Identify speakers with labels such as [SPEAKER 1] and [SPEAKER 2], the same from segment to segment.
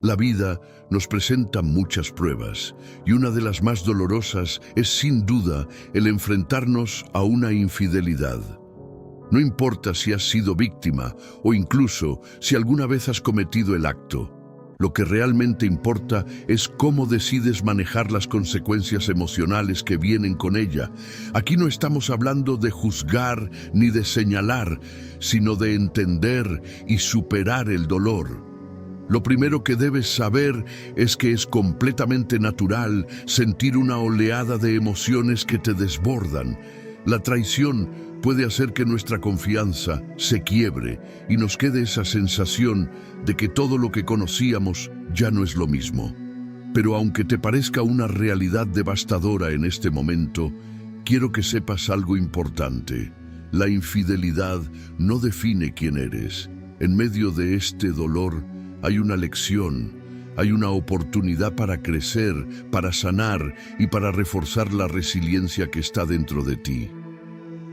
[SPEAKER 1] La vida nos presenta muchas pruebas, y una de las más dolorosas es sin duda el enfrentarnos a una infidelidad. No importa si has sido víctima o incluso si alguna vez has cometido el acto. Lo que realmente importa es cómo decides manejar las consecuencias emocionales que vienen con ella. Aquí no estamos hablando de juzgar ni de señalar, sino de entender y superar el dolor. Lo primero que debes saber es que es completamente natural sentir una oleada de emociones que te desbordan. La traición puede hacer que nuestra confianza se quiebre y nos quede esa sensación de que todo lo que conocíamos ya no es lo mismo. Pero aunque te parezca una realidad devastadora en este momento, quiero que sepas algo importante. La infidelidad no define quién eres. En medio de este dolor hay una lección, hay una oportunidad para crecer, para sanar y para reforzar la resiliencia que está dentro de ti.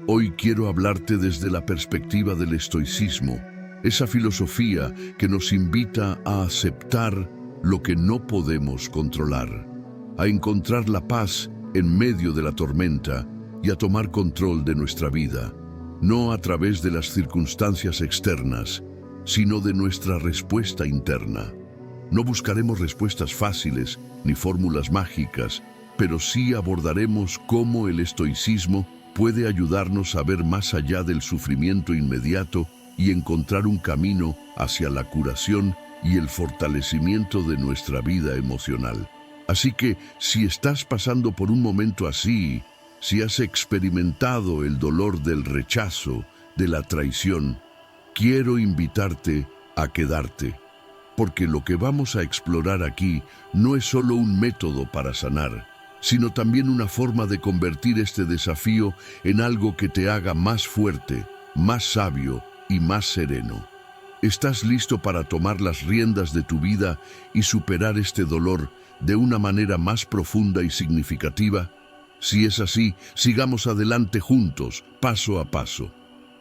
[SPEAKER 1] Hoy quiero hablarte desde la perspectiva del estoicismo, esa filosofía que nos invita a aceptar lo que no podemos controlar, a encontrar la paz en medio de la tormenta y a tomar control de nuestra vida, no a través de las circunstancias externas, sino de nuestra respuesta interna. No buscaremos respuestas fáciles ni fórmulas mágicas, pero sí abordaremos cómo el estoicismo puede ayudarnos a ver más allá del sufrimiento inmediato y encontrar un camino hacia la curación y el fortalecimiento de nuestra vida emocional. Así que, si estás pasando por un momento así, si has experimentado el dolor del rechazo, de la traición, quiero invitarte a quedarte, porque lo que vamos a explorar aquí no es solo un método para sanar, sino también una forma de convertir este desafío en algo que te haga más fuerte, más sabio y más sereno. ¿Estás listo para tomar las riendas de tu vida y superar este dolor de una manera más profunda y significativa? Si es así, sigamos adelante juntos, paso a paso.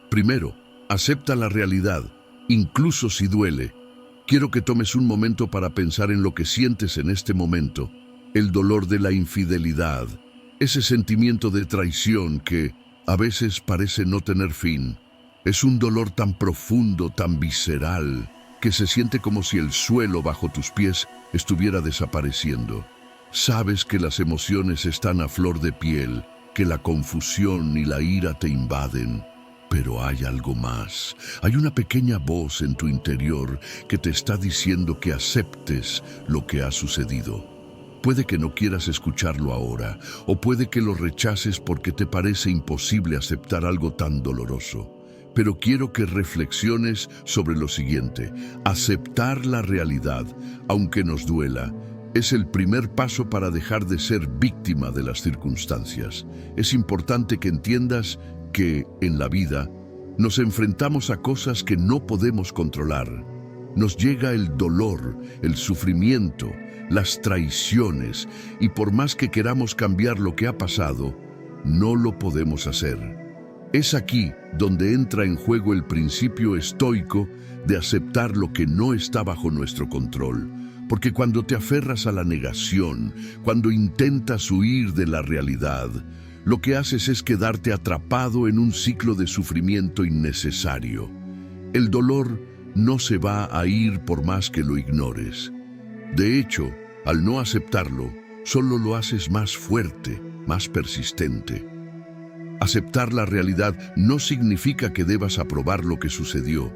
[SPEAKER 1] Primero, acepta la realidad, incluso si duele. Quiero que tomes un momento para pensar en lo que sientes en este momento. El dolor de la infidelidad, ese sentimiento de traición que a veces parece no tener fin. Es un dolor tan profundo, tan visceral, que se siente como si el suelo bajo tus pies estuviera desapareciendo. Sabes que las emociones están a flor de piel, que la confusión y la ira te invaden. Pero hay algo más. Hay una pequeña voz en tu interior que te está diciendo que aceptes lo que ha sucedido. Puede que no quieras escucharlo ahora, o puede que lo rechaces porque te parece imposible aceptar algo tan doloroso. Pero quiero que reflexiones sobre lo siguiente. Aceptar la realidad, aunque nos duela, es el primer paso para dejar de ser víctima de las circunstancias. Es importante que entiendas que, en la vida, nos enfrentamos a cosas que no podemos controlar. Nos llega el dolor, el sufrimiento, las traiciones, y por más que queramos cambiar lo que ha pasado, no lo podemos hacer. Es aquí donde entra en juego el principio estoico de aceptar lo que no está bajo nuestro control. Porque cuando te aferras a la negación, cuando intentas huir de la realidad, lo que haces es quedarte atrapado en un ciclo de sufrimiento innecesario. El dolor no se va a ir por más que lo ignores. De hecho, al no aceptarlo, solo lo haces más fuerte, más persistente. Aceptar la realidad no significa que debas aprobar lo que sucedió.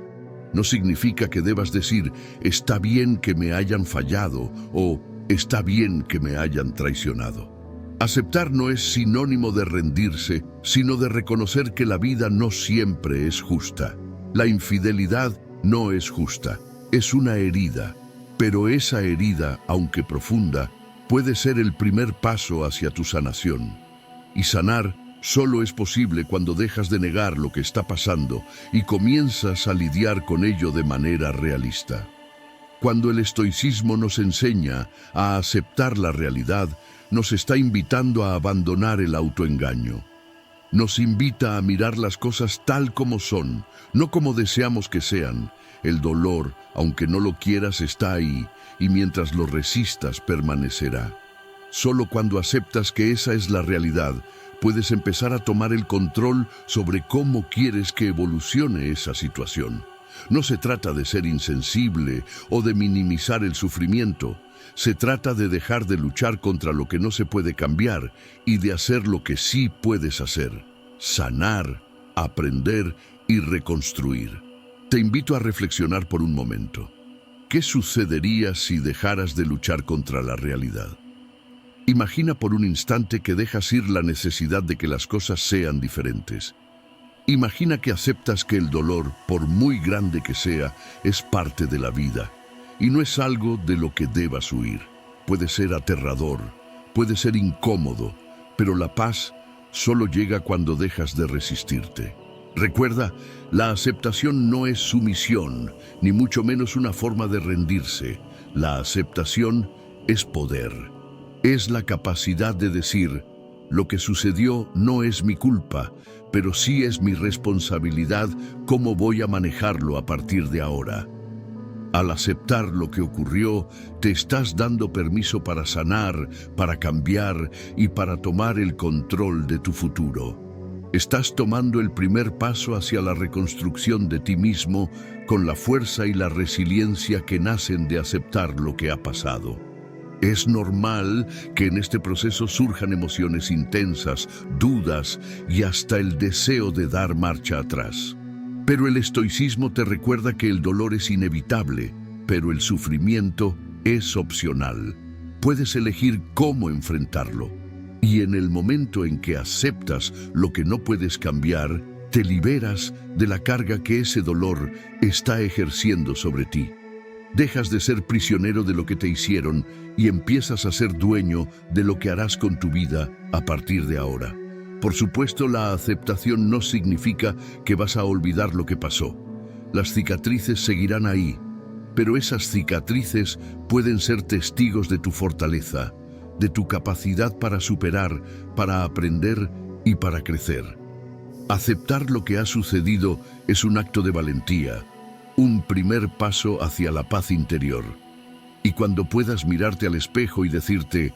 [SPEAKER 1] No significa que debas decir, está bien que me hayan fallado o está bien que me hayan traicionado. Aceptar no es sinónimo de rendirse, sino de reconocer que la vida no siempre es justa. La infidelidad no es justa, es una herida, pero esa herida, aunque profunda, puede ser el primer paso hacia tu sanación. Y sanar solo es posible cuando dejas de negar lo que está pasando y comienzas a lidiar con ello de manera realista. Cuando el estoicismo nos enseña a aceptar la realidad, nos está invitando a abandonar el autoengaño. Nos invita a mirar las cosas tal como son, no como deseamos que sean. El dolor, aunque no lo quieras, está ahí, y mientras lo resistas permanecerá. Solo cuando aceptas que esa es la realidad, puedes empezar a tomar el control sobre cómo quieres que evolucione esa situación. No se trata de ser insensible o de minimizar el sufrimiento. Se trata de dejar de luchar contra lo que no se puede cambiar y de hacer lo que sí puedes hacer: sanar, aprender y reconstruir. Te invito a reflexionar por un momento. ¿Qué sucedería si dejaras de luchar contra la realidad? Imagina por un instante que dejas ir la necesidad de que las cosas sean diferentes. Imagina que aceptas que el dolor, por muy grande que sea, es parte de la vida y no es algo de lo que debas huir. Puede ser aterrador, puede ser incómodo, pero la paz solo llega cuando dejas de resistirte. Recuerda, la aceptación no es sumisión, ni mucho menos una forma de rendirse. La aceptación es poder. Es la capacidad de decir: lo que sucedió no es mi culpa, pero sí es mi responsabilidad cómo voy a manejarlo a partir de ahora. Al aceptar lo que ocurrió, te estás dando permiso para sanar, para cambiar y para tomar el control de tu futuro. Estás tomando el primer paso hacia la reconstrucción de ti mismo con la fuerza y la resiliencia que nacen de aceptar lo que ha pasado. Es normal que en este proceso surjan emociones intensas, dudas y hasta el deseo de dar marcha atrás. Pero el estoicismo te recuerda que el dolor es inevitable, pero el sufrimiento es opcional. Puedes elegir cómo enfrentarlo. Y en el momento en que aceptas lo que no puedes cambiar, te liberas de la carga que ese dolor está ejerciendo sobre ti. Dejas de ser prisionero de lo que te hicieron y empiezas a ser dueño de lo que harás con tu vida a partir de ahora. Por supuesto, la aceptación no significa que vas a olvidar lo que pasó. Las cicatrices seguirán ahí, pero esas cicatrices pueden ser testigos de tu fortaleza, de tu capacidad para superar, para aprender y para crecer. Aceptar lo que ha sucedido es un acto de valentía, un primer paso hacia la paz interior. Y cuando puedas mirarte al espejo y decirte: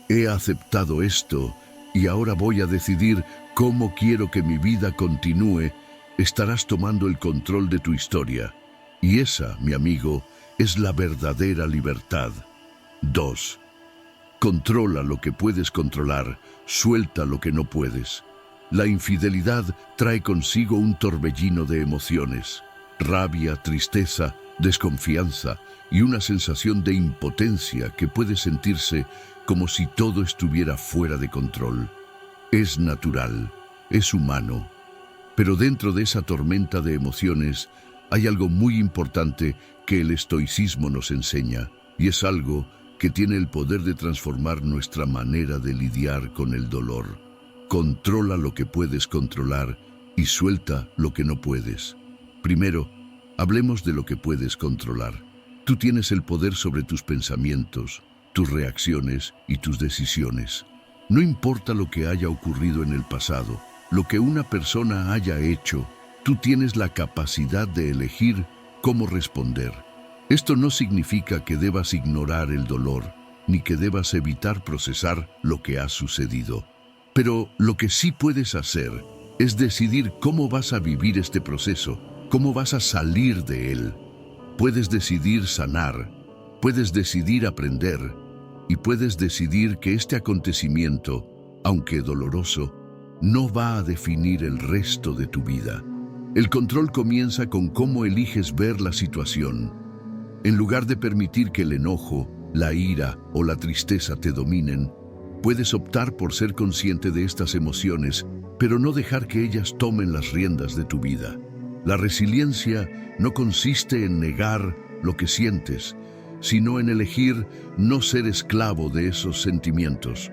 [SPEAKER 1] he aceptado esto y ahora voy a decidir cómo quiero que mi vida continúe, estarás tomando el control de tu historia. Y esa, mi amigo, es la verdadera libertad. 2. Controla lo que puedes controlar, suelta lo que no puedes. La infidelidad trae consigo un torbellino de emociones: rabia, tristeza, desconfianza y una sensación de impotencia que puede sentirse como si todo estuviera fuera de control. Es natural, es humano, pero dentro de esa tormenta de emociones hay algo muy importante que el estoicismo nos enseña, y es algo que tiene el poder de transformar nuestra manera de lidiar con el dolor. Controla lo que puedes controlar y suelta lo que no puedes. Primero, hablemos de lo que puedes controlar. Tú tienes el poder sobre tus pensamientos, tus reacciones y tus decisiones. No importa lo que haya ocurrido en el pasado, lo que una persona haya hecho, tú tienes la capacidad de elegir cómo responder. Esto no significa que debas ignorar el dolor, ni que debas evitar procesar lo que ha sucedido. Pero lo que sí puedes hacer es decidir cómo vas a vivir este proceso, cómo vas a salir de él. Puedes decidir sanar, puedes decidir aprender y puedes decidir que este acontecimiento, aunque doloroso, no va a definir el resto de tu vida. El control comienza con cómo eliges ver la situación. En lugar de permitir que el enojo, la ira o la tristeza te dominen, puedes optar por ser consciente de estas emociones, pero no dejar que ellas tomen las riendas de tu vida. La resiliencia no consiste en negar lo que sientes, sino en elegir no ser esclavo de esos sentimientos.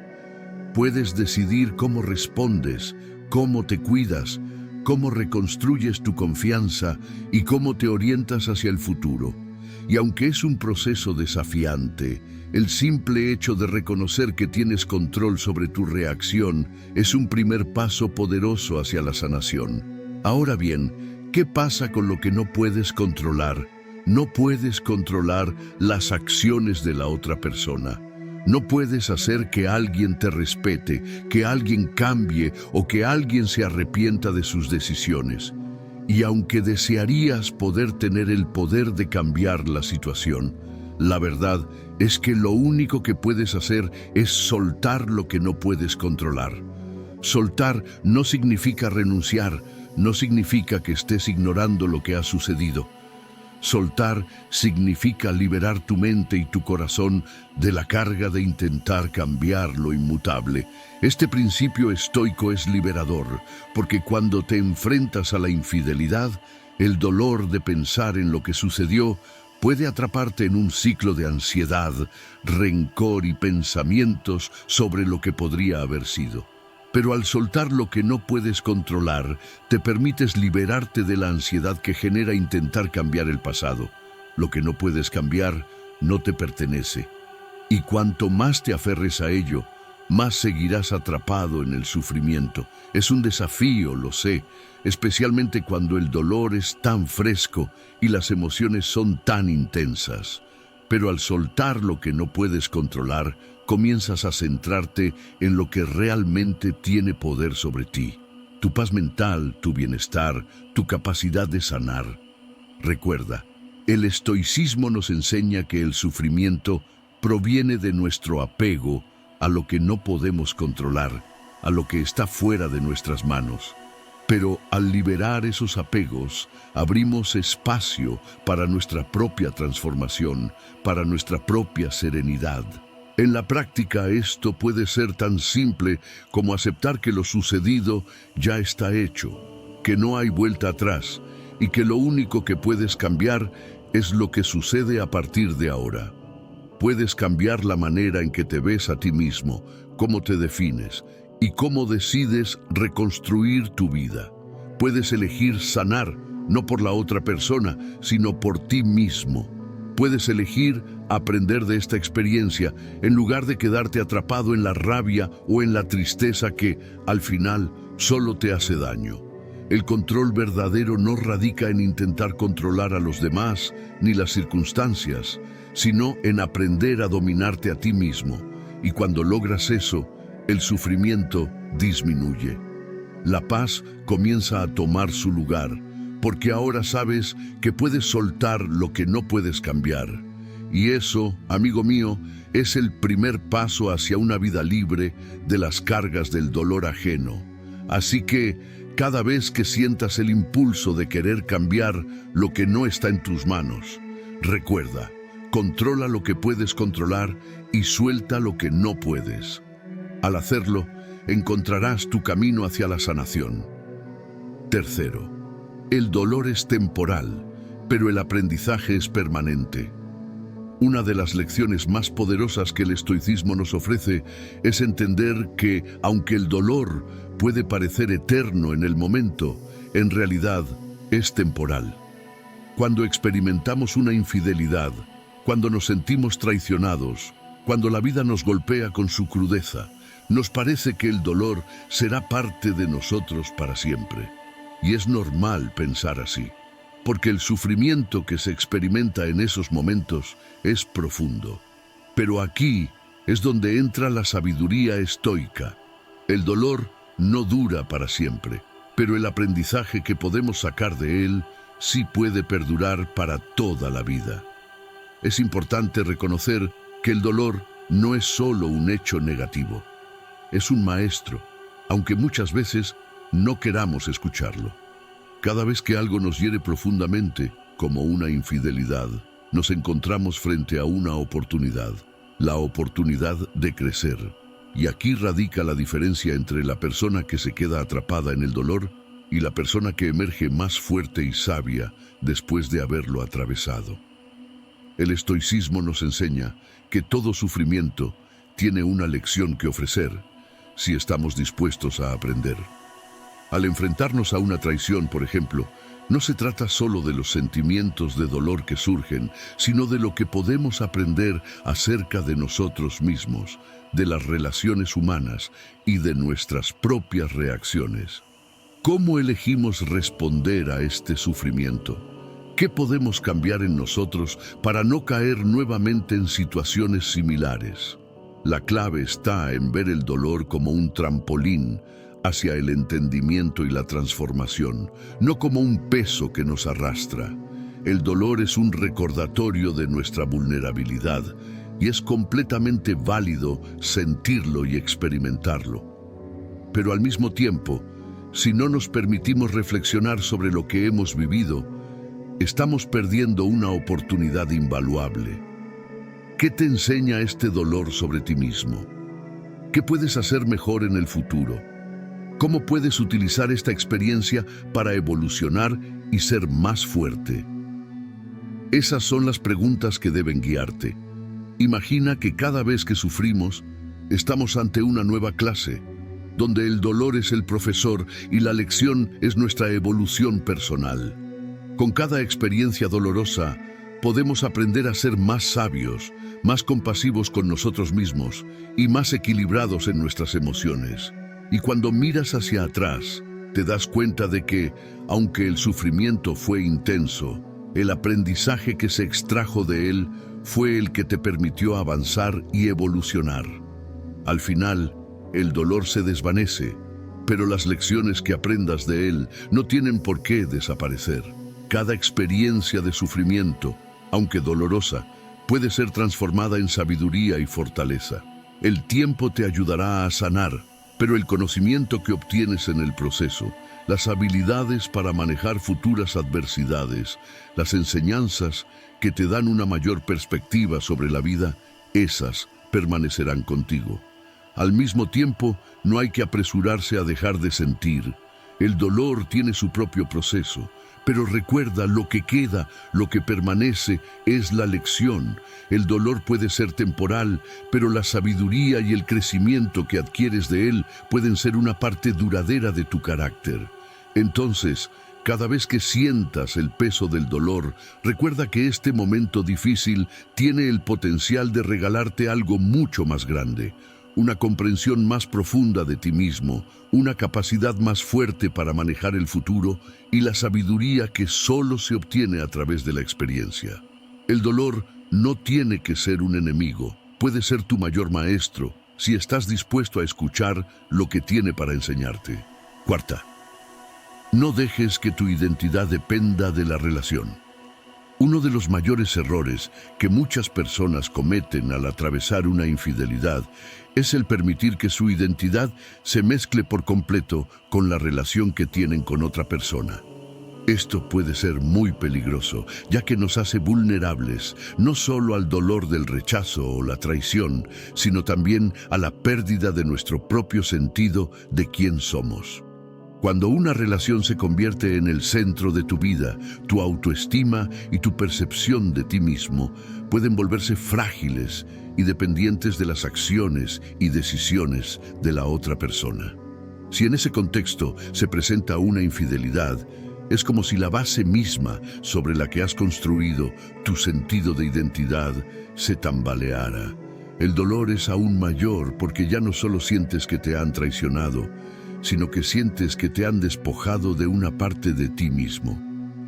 [SPEAKER 1] Puedes decidir cómo respondes, cómo te cuidas, cómo reconstruyes tu confianza y cómo te orientas hacia el futuro. Y aunque es un proceso desafiante, el simple hecho de reconocer que tienes control sobre tu reacción es un primer paso poderoso hacia la sanación. Ahora bien, ¿qué pasa con lo que no puedes controlar? No puedes controlar las acciones de la otra persona. No puedes hacer que alguien te respete, que alguien cambie o que alguien se arrepienta de sus decisiones. Y aunque desearías poder tener el poder de cambiar la situación, la verdad es que lo único que puedes hacer es soltar lo que no puedes controlar. Soltar no significa renunciar, no significa que estés ignorando lo que ha sucedido. Soltar significa liberar tu mente y tu corazón de la carga de intentar cambiar lo inmutable. Este principio estoico es liberador, porque cuando te enfrentas a la infidelidad, el dolor de pensar en lo que sucedió puede atraparte en un ciclo de ansiedad, rencor y pensamientos sobre lo que podría haber sido. Pero al soltar lo que no puedes controlar, te permites liberarte de la ansiedad que genera intentar cambiar el pasado. Lo que no puedes cambiar no te pertenece. Y cuanto más te aferres a ello, más seguirás atrapado en el sufrimiento. Es un desafío, lo sé, especialmente cuando el dolor es tan fresco y las emociones son tan intensas. Pero al soltar lo que no puedes controlar, comienzas a centrarte en lo que realmente tiene poder sobre ti. Tu paz mental, tu bienestar, tu capacidad de sanar. Recuerda, el estoicismo nos enseña que el sufrimiento proviene de nuestro apego a lo que no podemos controlar, a lo que está fuera de nuestras manos. Pero al liberar esos apegos, abrimos espacio para nuestra propia transformación, para nuestra propia serenidad. En la práctica esto puede ser tan simple como aceptar que lo sucedido ya está hecho, que no hay vuelta atrás y que lo único que puedes cambiar es lo que sucede a partir de ahora. Puedes cambiar la manera en que te ves a ti mismo, cómo te defines y cómo decides reconstruir tu vida. Puedes elegir sanar, no por la otra persona, sino por ti mismo. Puedes elegir aprender de esta experiencia en lugar de quedarte atrapado en la rabia o en la tristeza que, al final, solo te hace daño. El control verdadero no radica en intentar controlar a los demás ni las circunstancias, sino en aprender a dominarte a ti mismo. Y cuando logras eso, el sufrimiento disminuye. La paz comienza a tomar su lugar, porque ahora sabes que puedes soltar lo que no puedes cambiar. Y eso, amigo mío, es el primer paso hacia una vida libre de las cargas del dolor ajeno. Así que, cada vez que sientas el impulso de querer cambiar lo que no está en tus manos, recuerda, controla lo que puedes controlar y suelta lo que no puedes. Al hacerlo, encontrarás tu camino hacia la sanación. Tercero, el dolor es temporal, pero el aprendizaje es permanente. Una de las lecciones más poderosas que el estoicismo nos ofrece es entender que, aunque el dolor puede parecer eterno en el momento, en realidad es temporal. Cuando experimentamos una infidelidad, cuando nos sentimos traicionados, cuando la vida nos golpea con su crudeza, nos parece que el dolor será parte de nosotros para siempre. Y es normal pensar así, porque el sufrimiento que se experimenta en esos momentos es profundo. Pero aquí es donde entra la sabiduría estoica. El dolor no dura para siempre, pero el aprendizaje que podemos sacar de él sí puede perdurar para toda la vida. Es importante reconocer que el dolor no es solo un hecho negativo. Es un maestro, aunque muchas veces no queramos escucharlo. Cada vez que algo nos hiere profundamente, como una infidelidad, nos encontramos frente a una oportunidad, la oportunidad de crecer. Y aquí radica la diferencia entre la persona que se queda atrapada en el dolor y la persona que emerge más fuerte y sabia después de haberlo atravesado. El estoicismo nos enseña que todo sufrimiento tiene una lección que ofrecer, si estamos dispuestos a aprender. Al enfrentarnos a una traición, por ejemplo, no se trata solo de los sentimientos de dolor que surgen, sino de lo que podemos aprender acerca de nosotros mismos, de las relaciones humanas y de nuestras propias reacciones. ¿Cómo elegimos responder a este sufrimiento? ¿Qué podemos cambiar en nosotros para no caer nuevamente en situaciones similares? La clave está en ver el dolor como un trampolín hacia el entendimiento y la transformación, no como un peso que nos arrastra. El dolor es un recordatorio de nuestra vulnerabilidad y es completamente válido sentirlo y experimentarlo. Pero al mismo tiempo, si no nos permitimos reflexionar sobre lo que hemos vivido, estamos perdiendo una oportunidad invaluable. ¿Qué te enseña este dolor sobre ti mismo? ¿Qué puedes hacer mejor en el futuro? ¿Cómo puedes utilizar esta experiencia para evolucionar y ser más fuerte? Esas son las preguntas que deben guiarte. Imagina que cada vez que sufrimos, estamos ante una nueva clase, donde el dolor es el profesor y la lección es nuestra evolución personal. Con cada experiencia dolorosa, podemos aprender a ser más sabios, más compasivos con nosotros mismos y más equilibrados en nuestras emociones. Y cuando miras hacia atrás, te das cuenta de que, aunque el sufrimiento fue intenso, el aprendizaje que se extrajo de él fue el que te permitió avanzar y evolucionar. Al final, el dolor se desvanece, pero las lecciones que aprendas de él no tienen por qué desaparecer. Cada experiencia de sufrimiento, aunque dolorosa, puede ser transformada en sabiduría y fortaleza. El tiempo te ayudará a sanar, pero el conocimiento que obtienes en el proceso, las habilidades para manejar futuras adversidades, las enseñanzas que te dan una mayor perspectiva sobre la vida, esas permanecerán contigo. Al mismo tiempo, no hay que apresurarse a dejar de sentir. El dolor tiene su propio proceso, pero recuerda, lo que queda, lo que permanece, es la lección. El dolor puede ser temporal, pero la sabiduría y el crecimiento que adquieres de él pueden ser una parte duradera de tu carácter. Entonces, cada vez que sientas el peso del dolor, recuerda que este momento difícil tiene el potencial de regalarte algo mucho más grande. Una comprensión más profunda de ti mismo, una capacidad más fuerte para manejar el futuro y la sabiduría que solo se obtiene a través de la experiencia. El dolor no tiene que ser un enemigo, puede ser tu mayor maestro si estás dispuesto a escuchar lo que tiene para enseñarte. Cuarta, no dejes que tu identidad dependa de la relación. Uno de los mayores errores que muchas personas cometen al atravesar una infidelidad es el permitir que su identidad se mezcle por completo con la relación que tienen con otra persona. Esto puede ser muy peligroso, ya que nos hace vulnerables no solo al dolor del rechazo o la traición, sino también a la pérdida de nuestro propio sentido de quién somos. Cuando una relación se convierte en el centro de tu vida, tu autoestima y tu percepción de ti mismo pueden volverse frágiles y dependientes de las acciones y decisiones de la otra persona. Si en ese contexto se presenta una infidelidad, es como si la base misma sobre la que has construido tu sentido de identidad se tambaleara. El dolor es aún mayor porque ya no solo sientes que te han traicionado, sino que sientes que te han despojado de una parte de ti mismo.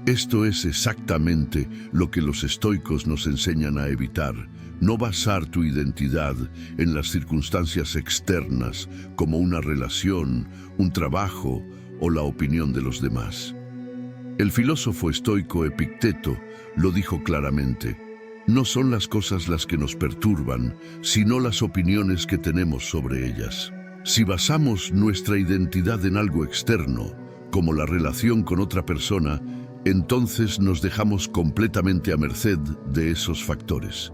[SPEAKER 1] Esto es exactamente lo que los estoicos nos enseñan a evitar: no basar tu identidad en las circunstancias externas como una relación, un trabajo o la opinión de los demás. El filósofo estoico Epicteto lo dijo claramente: no son las cosas las que nos perturban, sino las opiniones que tenemos sobre ellas. Si basamos nuestra identidad en algo externo, como la relación con otra persona, entonces nos dejamos completamente a merced de esos factores.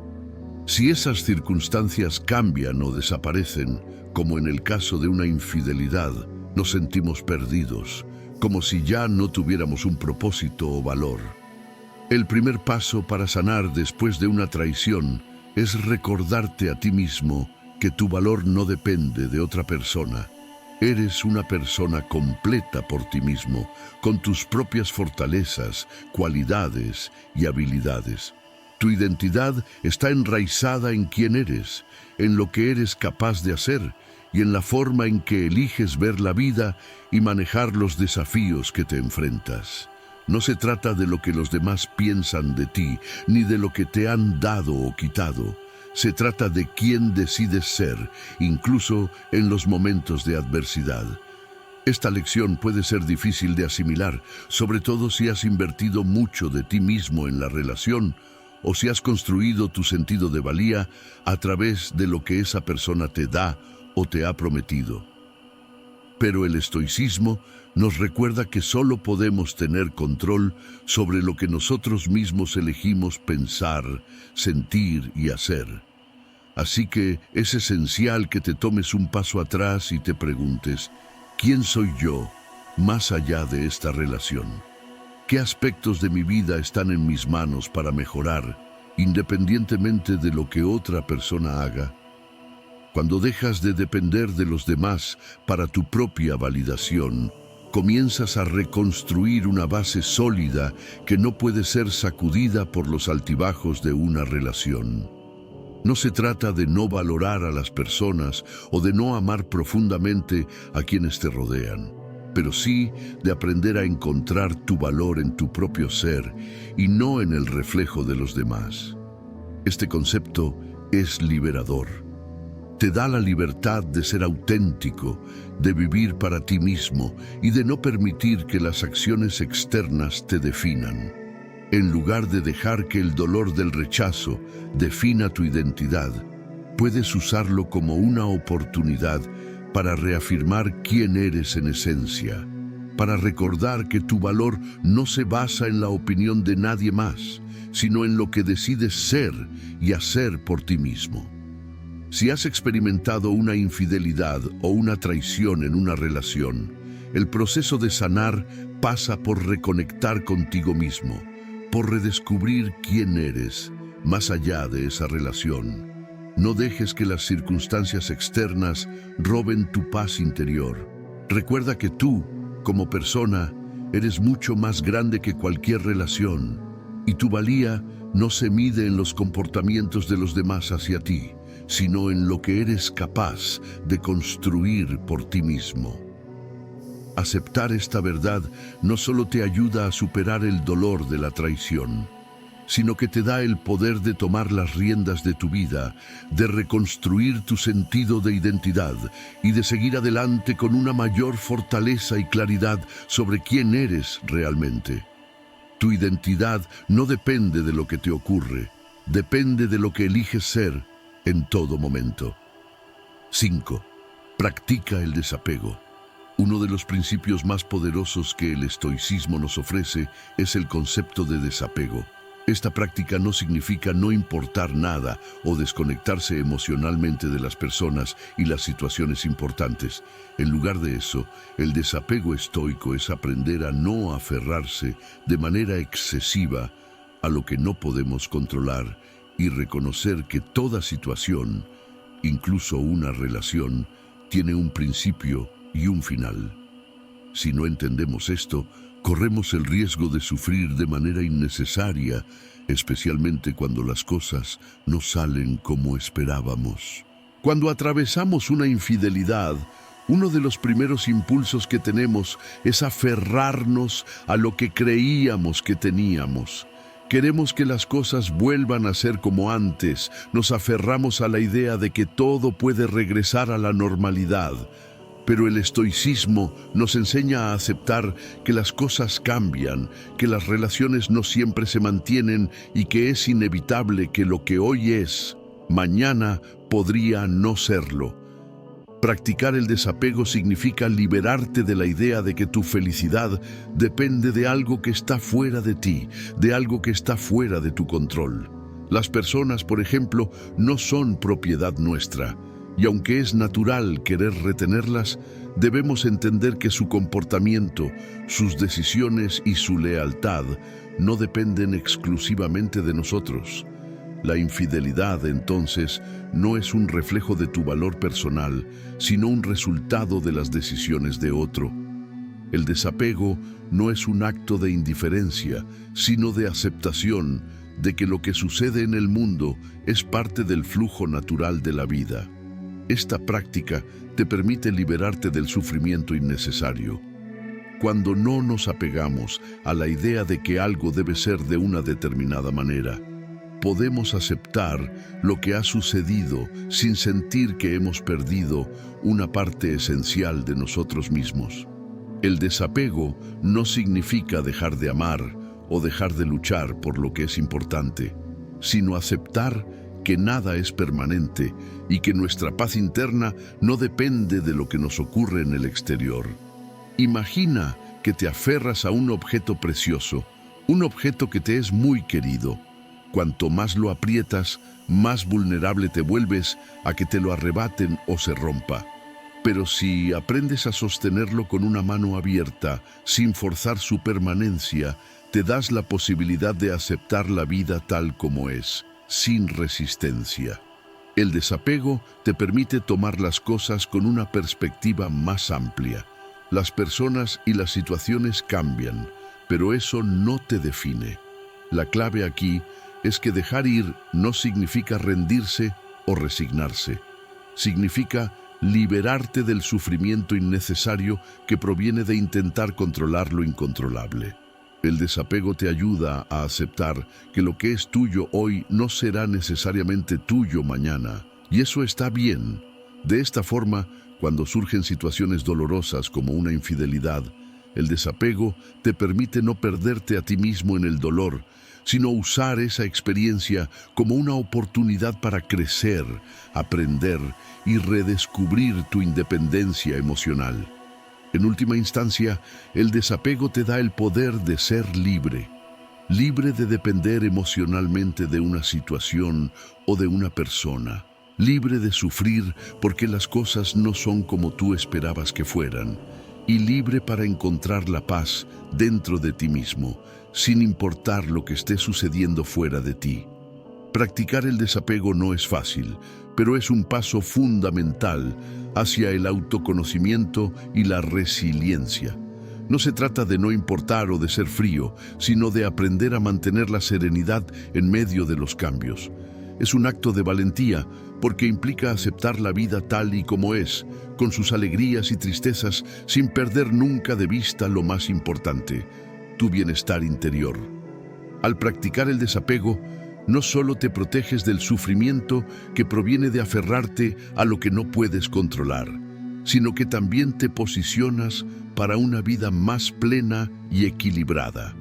[SPEAKER 1] Si esas circunstancias cambian o desaparecen, como en el caso de una infidelidad, nos sentimos perdidos, como si ya no tuviéramos un propósito o valor. El primer paso para sanar después de una traición es recordarte a ti mismo que tu valor no depende de otra persona. Eres una persona completa por ti mismo, con tus propias fortalezas, cualidades y habilidades. Tu identidad está enraizada en quién eres, en lo que eres capaz de hacer y en la forma en que eliges ver la vida y manejar los desafíos que te enfrentas. No se trata de lo que los demás piensan de ti, ni de lo que te han dado o quitado. Se trata de quién decides ser, incluso en los momentos de adversidad. Esta lección puede ser difícil de asimilar, sobre todo si has invertido mucho de ti mismo en la relación o si has construido tu sentido de valía a través de lo que esa persona te da o te ha prometido. Pero el estoicismo nos recuerda que solo podemos tener control sobre lo que nosotros mismos elegimos pensar, sentir y hacer. Así que es esencial que te tomes un paso atrás y te preguntes, ¿quién soy yo más allá de esta relación? ¿Qué aspectos de mi vida están en mis manos para mejorar, independientemente de lo que otra persona haga? Cuando dejas de depender de los demás para tu propia validación, comienzas a reconstruir una base sólida que no puede ser sacudida por los altibajos de una relación. No se trata de no valorar a las personas o de no amar profundamente a quienes te rodean, pero sí de aprender a encontrar tu valor en tu propio ser y no en el reflejo de los demás. Este concepto es liberador. Te da la libertad de ser auténtico, de vivir para ti mismo y de no permitir que las acciones externas te definan. En lugar de dejar que el dolor del rechazo defina tu identidad, puedes usarlo como una oportunidad para reafirmar quién eres en esencia, para recordar que tu valor no se basa en la opinión de nadie más, sino en lo que decides ser y hacer por ti mismo. Si has experimentado una infidelidad o una traición en una relación, el proceso de sanar pasa por reconectar contigo mismo, por redescubrir quién eres más allá de esa relación. No dejes que las circunstancias externas roben tu paz interior. Recuerda que tú, como persona, eres mucho más grande que cualquier relación, y tu valía no se mide en los comportamientos de los demás hacia ti, sino en lo que eres capaz de construir por ti mismo. Aceptar esta verdad no solo te ayuda a superar el dolor de la traición, sino que te da el poder de tomar las riendas de tu vida, de reconstruir tu sentido de identidad y de seguir adelante con una mayor fortaleza y claridad sobre quién eres realmente. Tu identidad no depende de lo que te ocurre, depende de lo que eliges ser en todo momento. 5. Practica el desapego. Uno de los principios más poderosos que el estoicismo nos ofrece es el concepto de desapego. Esta práctica no significa no importar nada o desconectarse emocionalmente de las personas y las situaciones importantes. En lugar de eso, el desapego estoico es aprender a no aferrarse de manera excesiva a lo que no podemos controlar y reconocer que toda situación, incluso una relación, tiene un principio y un final. Si no entendemos esto, corremos el riesgo de sufrir de manera innecesaria, especialmente cuando las cosas no salen como esperábamos. Cuando atravesamos una infidelidad, uno de los primeros impulsos que tenemos es aferrarnos a lo que creíamos que teníamos. Queremos que las cosas vuelvan a ser como antes, nos aferramos a la idea de que todo puede regresar a la normalidad. Pero el estoicismo nos enseña a aceptar que las cosas cambian, que las relaciones no siempre se mantienen y que es inevitable que lo que hoy es, mañana podría no serlo. Practicar el desapego significa liberarte de la idea de que tu felicidad depende de algo que está fuera de ti, de algo que está fuera de tu control. Las personas, por ejemplo, no son propiedad nuestra. Y aunque es natural querer retenerlas, debemos entender que su comportamiento, sus decisiones y su lealtad no dependen exclusivamente de nosotros. La infidelidad, entonces, no es un reflejo de tu valor personal, sino un resultado de las decisiones de otro. El desapego no es un acto de indiferencia, sino de aceptación de que lo que sucede en el mundo es parte del flujo natural de la vida. Esta práctica te permite liberarte del sufrimiento innecesario. cuando no nos apegamos a la idea de que algo debe ser de una determinada manera. Podemos aceptar lo que ha sucedido sin sentir que hemos perdido una parte esencial de nosotros mismos. El desapego no significa dejar de amar o dejar de luchar por lo que es importante, sino aceptar que nada es permanente y que nuestra paz interna no depende de lo que nos ocurre en el exterior. Imagina que te aferras a un objeto precioso, un objeto que te es muy querido. Cuanto más lo aprietas, más vulnerable te vuelves a que te lo arrebaten o se rompa. Pero si aprendes a sostenerlo con una mano abierta, sin forzar su permanencia, te das la posibilidad de aceptar la vida tal como es, sin resistencia. El desapego te permite tomar las cosas con una perspectiva más amplia. Las personas y las situaciones cambian, pero eso no te define. La clave aquí es que dejar ir no significa rendirse o resignarse. Significa liberarte del sufrimiento innecesario que proviene de intentar controlar lo incontrolable. El desapego te ayuda a aceptar que lo que es tuyo hoy no será necesariamente tuyo mañana, y eso está bien. De esta forma, cuando surgen situaciones dolorosas como una infidelidad, el desapego te permite no perderte a ti mismo en el dolor, sino usar esa experiencia como una oportunidad para crecer, aprender y redescubrir tu independencia emocional. En última instancia, el desapego te da el poder de ser libre, libre de depender emocionalmente de una situación o de una persona, libre de sufrir porque las cosas no son como tú esperabas que fueran, y libre para encontrar la paz dentro de ti mismo, sin importar lo que esté sucediendo fuera de ti. Practicar el desapego no es fácil, pero es un paso fundamental hacia el autoconocimiento y la resiliencia. No se trata de no importar o de ser frío, sino de aprender a mantener la serenidad en medio de los cambios. Es un acto de valentía porque implica aceptar la vida tal y como es, con sus alegrías y tristezas, sin perder nunca de vista lo más importante, tu bienestar interior. Al practicar el desapego, no solo te proteges del sufrimiento que proviene de aferrarte a lo que no puedes controlar, sino que también te posicionas para una vida más plena y equilibrada,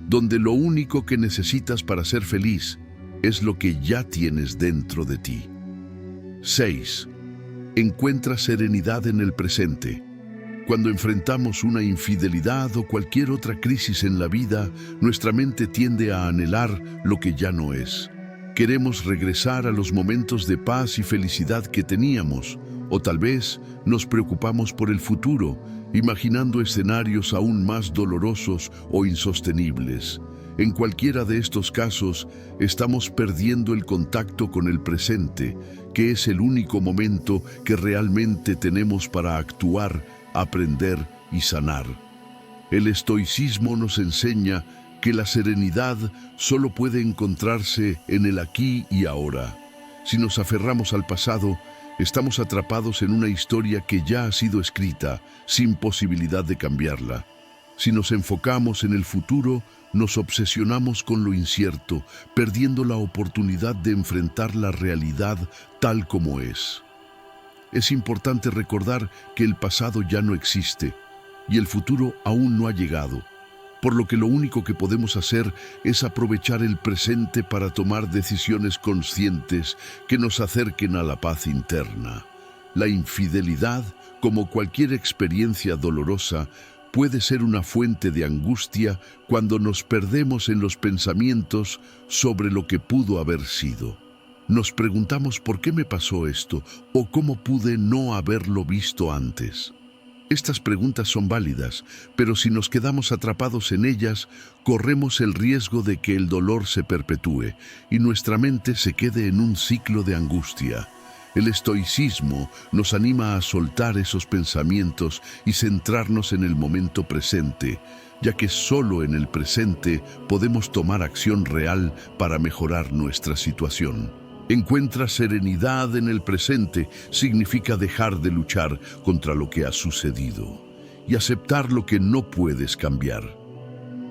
[SPEAKER 1] donde lo único que necesitas para ser feliz es lo que ya tienes dentro de ti. 6. Encuentra serenidad en el presente. Cuando enfrentamos una infidelidad o cualquier otra crisis en la vida, nuestra mente tiende a anhelar lo que ya no es. Queremos regresar a los momentos de paz y felicidad que teníamos, o tal vez nos preocupamos por el futuro, imaginando escenarios aún más dolorosos o insostenibles. En cualquiera de estos casos, estamos perdiendo el contacto con el presente, que es el único momento que realmente tenemos para actuar, aprender y sanar. El estoicismo nos enseña que la serenidad solo puede encontrarse en el aquí y ahora. Si nos aferramos al pasado, estamos atrapados en una historia que ya ha sido escrita, sin posibilidad de cambiarla. Si nos enfocamos en el futuro, nos obsesionamos con lo incierto, perdiendo la oportunidad de enfrentar la realidad tal como es. Es importante recordar que el pasado ya no existe y el futuro aún no ha llegado, por lo que lo único que podemos hacer es aprovechar el presente para tomar decisiones conscientes que nos acerquen a la paz interna. La infidelidad, como cualquier experiencia dolorosa, puede ser una fuente de angustia cuando nos perdemos en los pensamientos sobre lo que pudo haber sido. Nos preguntamos por qué me pasó esto o cómo pude no haberlo visto antes. Estas preguntas son válidas, pero si nos quedamos atrapados en ellas, corremos el riesgo de que el dolor se perpetúe y nuestra mente se quede en un ciclo de angustia. El estoicismo nos anima a soltar esos pensamientos y centrarnos en el momento presente, ya que solo en el presente podemos tomar acción real para mejorar nuestra situación. Encuentra serenidad en el presente significa dejar de luchar contra lo que ha sucedido y aceptar lo que no puedes cambiar.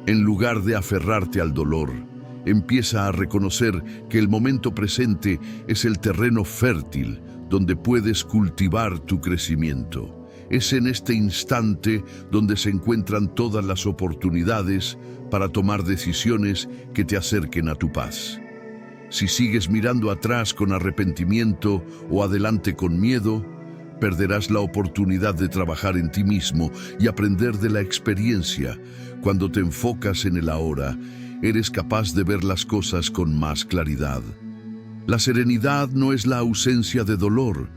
[SPEAKER 1] En lugar de aferrarte al dolor, empieza a reconocer que el momento presente es el terreno fértil donde puedes cultivar tu crecimiento. Es en este instante donde se encuentran todas las oportunidades para tomar decisiones que te acerquen a tu paz. Si sigues mirando atrás con arrepentimiento o adelante con miedo, perderás la oportunidad de trabajar en ti mismo y aprender de la experiencia. Cuando te enfocas en el ahora, eres capaz de ver las cosas con más claridad. La serenidad no es la ausencia de dolor,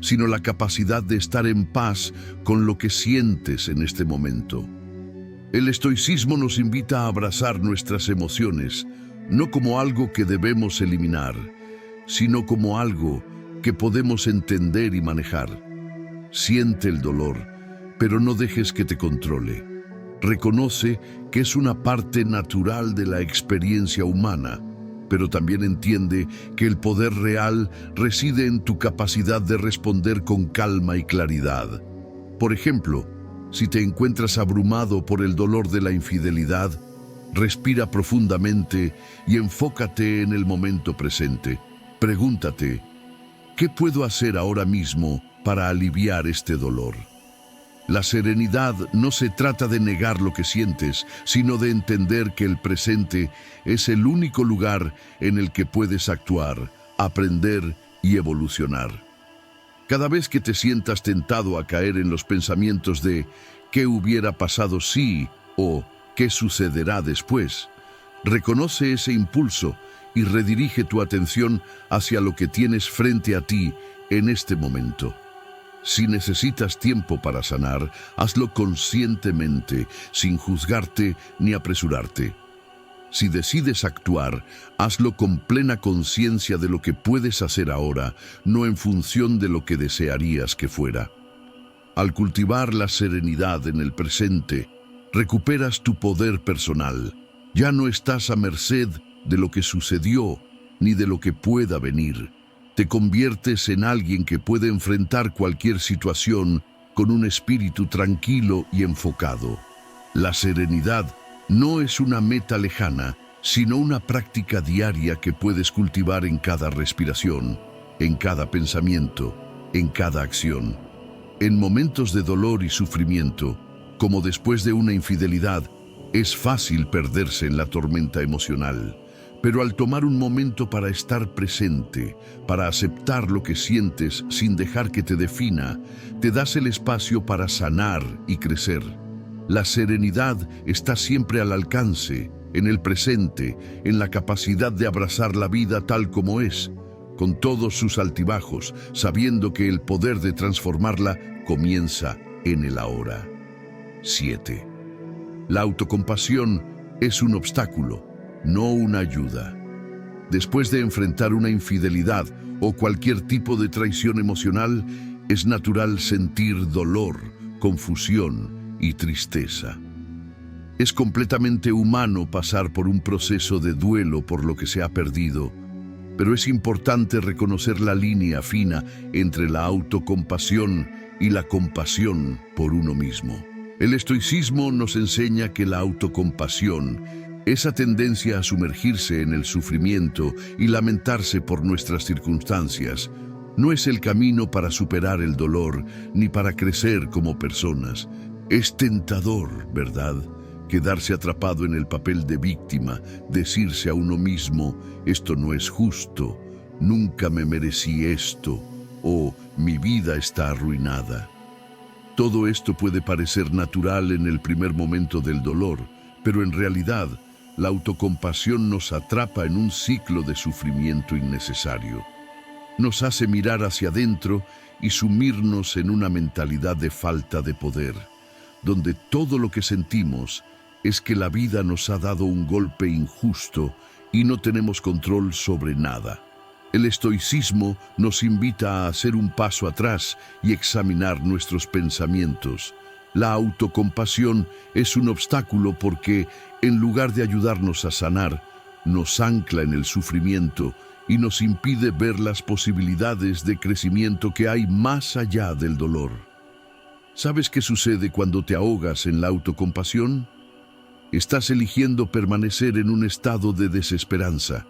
[SPEAKER 1] sino la capacidad de estar en paz con lo que sientes en este momento. El estoicismo nos invita a abrazar nuestras emociones, no como algo que debemos eliminar, sino como algo que podemos entender y manejar. Siente el dolor, pero no dejes que te controle. Reconoce que es una parte natural de la experiencia humana, pero también entiende que el poder real reside en tu capacidad de responder con calma y claridad. Por ejemplo, si te encuentras abrumado por el dolor de la infidelidad, respira profundamente y enfócate en el momento presente. Pregúntate, ¿qué puedo hacer ahora mismo para aliviar este dolor? La serenidad no se trata de negar lo que sientes, sino de entender que el presente es el único lugar en el que puedes actuar, aprender y evolucionar. Cada vez que te sientas tentado a caer en los pensamientos de ¿qué hubiera pasado si? O ¿qué sucederá después? Reconoce ese impulso y redirige tu atención hacia lo que tienes frente a ti en este momento. Si necesitas tiempo para sanar, hazlo conscientemente, sin juzgarte ni apresurarte. Si decides actuar, hazlo con plena conciencia de lo que puedes hacer ahora, no en función de lo que desearías que fuera. Al cultivar la serenidad en el presente, recuperas tu poder personal. Ya no estás a merced de lo que sucedió ni de lo que pueda venir. Te conviertes en alguien que puede enfrentar cualquier situación con un espíritu tranquilo y enfocado. La serenidad no es una meta lejana, sino una práctica diaria que puedes cultivar en cada respiración, en cada pensamiento, en cada acción. En momentos de dolor y sufrimiento, como después de una infidelidad, es fácil perderse en la tormenta emocional. Pero al tomar un momento para estar presente, para aceptar lo que sientes sin dejar que te defina, te das el espacio para sanar y crecer. La serenidad está siempre al alcance, en el presente, en la capacidad de abrazar la vida tal como es, con todos sus altibajos, sabiendo que el poder de transformarla comienza en el ahora. 7. La autocompasión es un obstáculo, no una ayuda. Después de enfrentar una infidelidad o cualquier tipo de traición emocional, es natural sentir dolor, confusión y tristeza. Es completamente humano pasar por un proceso de duelo por lo que se ha perdido, pero es importante reconocer la línea fina entre la autocompasión y la compasión por uno mismo. El estoicismo nos enseña que la autocompasión, esa tendencia a sumergirse en el sufrimiento y lamentarse por nuestras circunstancias, no es el camino para superar el dolor ni para crecer como personas. Es tentador, ¿verdad?, quedarse atrapado en el papel de víctima, decirse a uno mismo, esto no es justo, nunca me merecí esto, o mi vida está arruinada. Todo esto puede parecer natural en el primer momento del dolor, pero en realidad, la autocompasión nos atrapa en un ciclo de sufrimiento innecesario. Nos hace mirar hacia adentro y sumirnos en una mentalidad de falta de poder, donde todo lo que sentimos es que la vida nos ha dado un golpe injusto y no tenemos control sobre nada. El estoicismo nos invita a hacer un paso atrás y examinar nuestros pensamientos. La autocompasión es un obstáculo porque, en lugar de ayudarnos a sanar, nos ancla en el sufrimiento y nos impide ver las posibilidades de crecimiento que hay más allá del dolor. ¿Sabes qué sucede cuando te ahogas en la autocompasión? Estás eligiendo permanecer en un estado de desesperanza.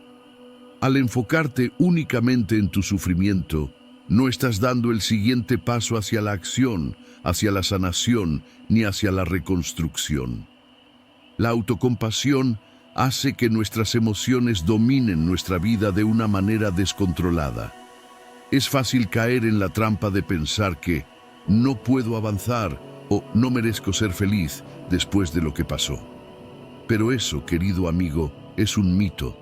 [SPEAKER 1] Al enfocarte únicamente en tu sufrimiento, no estás dando el siguiente paso hacia la acción, hacia la sanación, ni hacia la reconstrucción. La autocompasión hace que nuestras emociones dominen nuestra vida de una manera descontrolada. Es fácil caer en la trampa de pensar que no puedo avanzar o no merezco ser feliz después de lo que pasó. Pero eso, querido amigo, es un mito.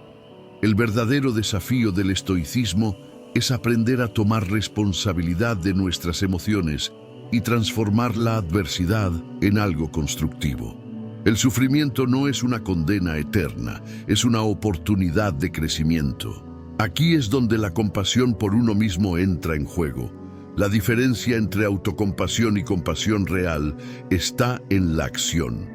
[SPEAKER 1] El verdadero desafío del estoicismo es aprender a tomar responsabilidad de nuestras emociones y transformar la adversidad en algo constructivo. El sufrimiento no es una condena eterna, es una oportunidad de crecimiento. Aquí es donde la compasión por uno mismo entra en juego. La diferencia entre autocompasión y compasión real está en la acción.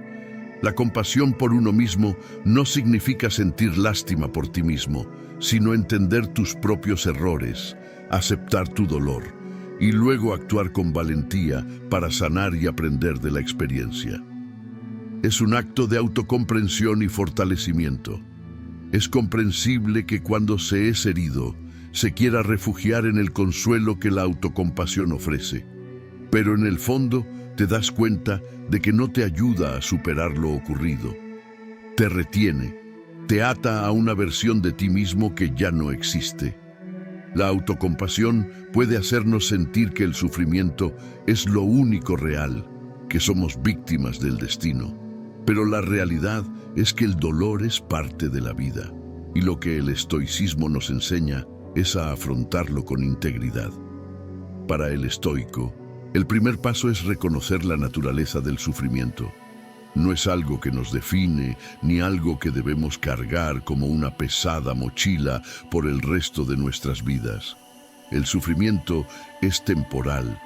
[SPEAKER 1] La compasión por uno mismo no significa sentir lástima por ti mismo, sino entender tus propios errores, aceptar tu dolor y luego actuar con valentía para sanar y aprender de la experiencia. Es un acto de autocomprensión y fortalecimiento. Es comprensible que cuando se es herido, se quiera refugiar en el consuelo que la autocompasión ofrece. Pero en el fondo te das cuenta de que no te ayuda a superar lo ocurrido. Te retiene, te ata a una versión de ti mismo que ya no existe. La autocompasión puede hacernos sentir que el sufrimiento es lo único real, que somos víctimas del destino. Pero la realidad es que el dolor es parte de la vida, y lo que el estoicismo nos enseña es a afrontarlo con integridad. Para el estoico, el primer paso es reconocer la naturaleza del sufrimiento. No es algo que nos define, ni algo que debemos cargar como una pesada mochila por el resto de nuestras vidas. El sufrimiento es temporal,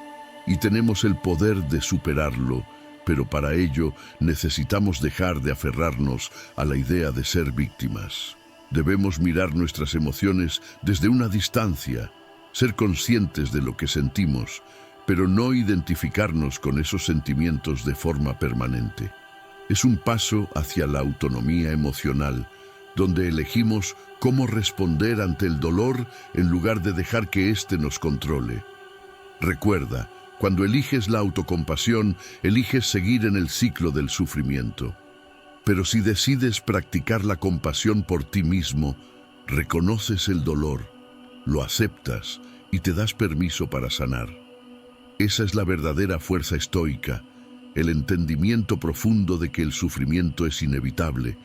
[SPEAKER 1] y tenemos el poder de superarlo, pero para ello necesitamos dejar de aferrarnos a la idea de ser víctimas. Debemos mirar nuestras emociones desde una distancia, ser conscientes de lo que sentimos, pero no identificarnos con esos sentimientos de forma permanente. Es un paso hacia la autonomía emocional, donde elegimos cómo responder ante el dolor en lugar de dejar que éste nos controle. Recuerda, cuando eliges la autocompasión, eliges seguir en el ciclo del sufrimiento. Pero si decides practicar la compasión por ti mismo, reconoces el dolor, lo aceptas y te das permiso para sanar. Esa es la verdadera fuerza estoica, el entendimiento profundo de que el sufrimiento es inevitable,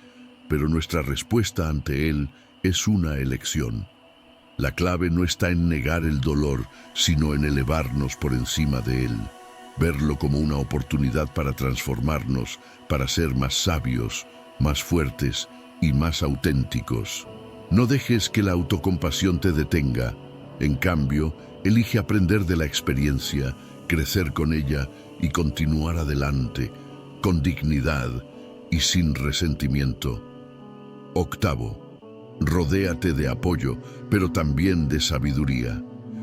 [SPEAKER 1] pero nuestra respuesta ante él es una elección. La clave no está en negar el dolor, sino en elevarnos por encima de él, verlo como una oportunidad para transformarnos, para ser más sabios, más fuertes y más auténticos. No dejes que la autocompasión te detenga. En cambio, elige aprender de la experiencia, crecer con ella y continuar adelante, con dignidad y sin resentimiento. Octavo, rodéate de apoyo, pero también de sabiduría.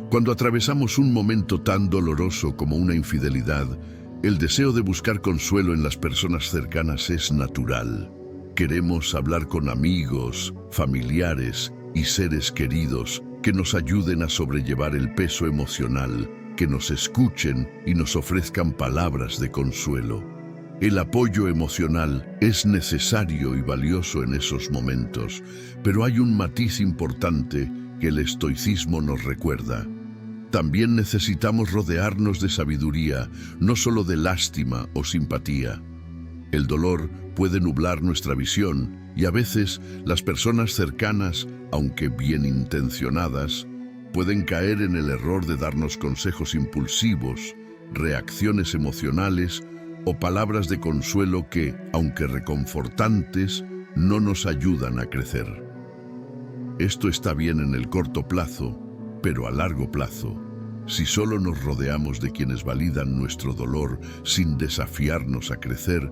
[SPEAKER 1] Cuando atravesamos un momento tan doloroso como una infidelidad, el deseo de buscar consuelo en las personas cercanas es natural. Queremos hablar con amigos, familiares y seres queridos que nos ayuden a sobrellevar el peso emocional, que nos escuchen y nos ofrezcan palabras de consuelo. El apoyo emocional es necesario y valioso en esos momentos, pero hay un matiz importante que el estoicismo nos recuerda. También necesitamos rodearnos de sabiduría, no solo de lástima o simpatía. El dolor puede nublar nuestra visión y a veces las personas cercanas, aunque bien intencionadas, pueden caer en el error de darnos consejos impulsivos, reacciones emocionales o palabras de consuelo que, aunque reconfortantes, no nos ayudan a crecer. Esto está bien en el corto plazo, pero a largo plazo, si solo nos rodeamos de quienes validan nuestro dolor sin desafiarnos a crecer,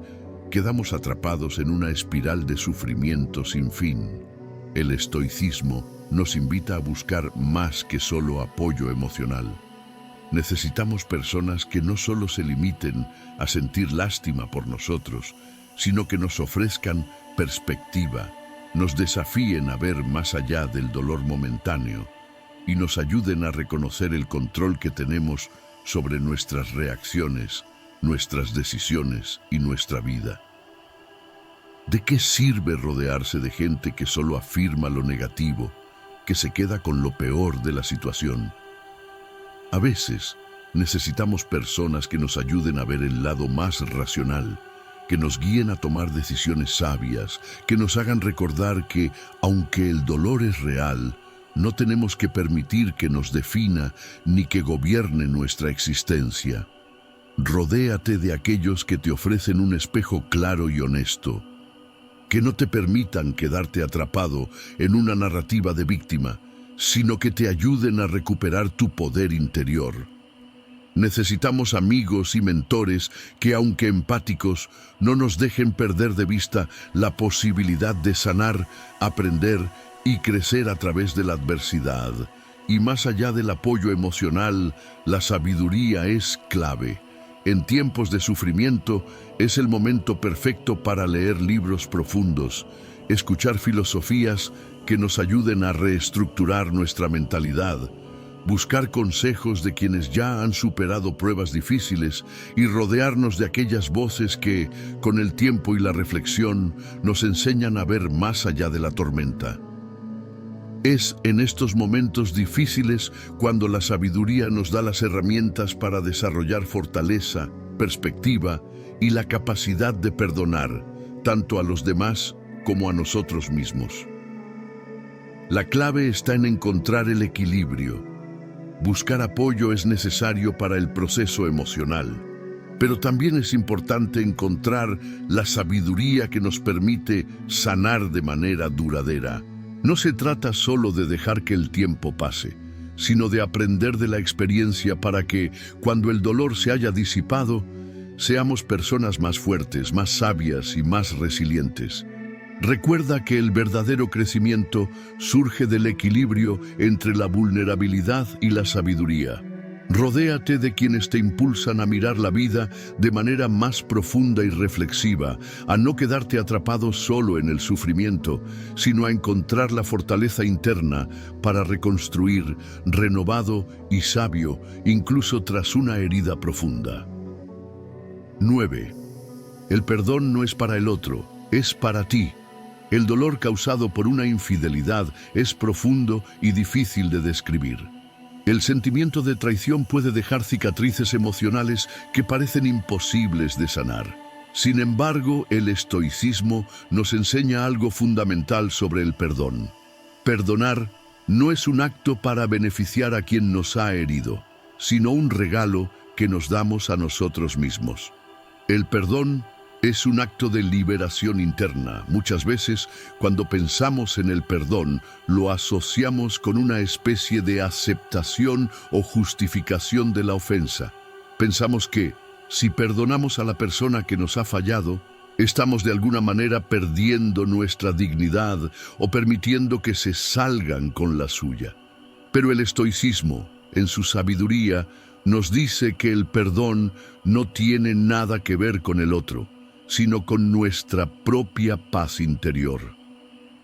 [SPEAKER 1] quedamos atrapados en una espiral de sufrimiento sin fin. El estoicismo nos invita a buscar más que solo apoyo emocional. Necesitamos personas que no solo se limiten a sentir lástima por nosotros, sino que nos ofrezcan perspectiva, nos desafíen a ver más allá del dolor momentáneo y nos ayuden a reconocer el control que tenemos sobre nuestras reacciones, nuestras decisiones y nuestra vida. ¿De qué sirve rodearse de gente que solo afirma lo negativo, que se queda con lo peor de la situación? A veces necesitamos personas que nos ayuden a ver el lado más racional, que nos guíen a tomar decisiones sabias, que nos hagan recordar que, aunque el dolor es real, no tenemos que permitir que nos defina ni que gobierne nuestra existencia. Rodéate de aquellos que te ofrecen un espejo claro y honesto, que no te permitan quedarte atrapado en una narrativa de víctima, sino que te ayuden a recuperar tu poder interior. Necesitamos amigos y mentores que, aunque empáticos, no nos dejen perder de vista la posibilidad de sanar, aprender y crecer a través de la adversidad. Y más allá del apoyo emocional, la sabiduría es clave. En tiempos de sufrimiento es el momento perfecto para leer libros profundos, escuchar filosofías que nos ayuden a reestructurar nuestra mentalidad, buscar consejos de quienes ya han superado pruebas difíciles y rodearnos de aquellas voces que, con el tiempo y la reflexión, nos enseñan a ver más allá de la tormenta. Es en estos momentos difíciles cuando la sabiduría nos da las herramientas para desarrollar fortaleza, perspectiva y la capacidad de perdonar, tanto a los demás como a nosotros mismos. La clave está en encontrar el equilibrio. Buscar apoyo es necesario para el proceso emocional, pero también es importante encontrar la sabiduría que nos permite sanar de manera duradera. No se trata solo de dejar que el tiempo pase, sino de aprender de la experiencia para que, cuando el dolor se haya disipado, seamos personas más fuertes, más sabias y más resilientes. Recuerda que el verdadero crecimiento surge del equilibrio entre la vulnerabilidad y la sabiduría. Rodéate de quienes te impulsan a mirar la vida de manera más profunda y reflexiva, a no quedarte atrapado solo en el sufrimiento, sino a encontrar la fortaleza interna para reconstruir, renovado y sabio, incluso tras una herida profunda. 9. El perdón no es para el otro, es para ti. El dolor causado por una infidelidad es profundo y difícil de describir. El sentimiento de traición puede dejar cicatrices emocionales que parecen imposibles de sanar. Sin embargo, el estoicismo nos enseña algo fundamental sobre el perdón. Perdonar no es un acto para beneficiar a quien nos ha herido, sino un regalo que nos damos a nosotros mismos. El perdón es un acto de liberación interna. Muchas veces, cuando pensamos en el perdón, lo asociamos con una especie de aceptación o justificación de la ofensa. Pensamos que, si perdonamos a la persona que nos ha fallado, estamos de alguna manera perdiendo nuestra dignidad o permitiendo que se salgan con la suya. Pero el estoicismo, en su sabiduría, nos dice que el perdón no tiene nada que ver con el otro, sino con nuestra propia paz interior.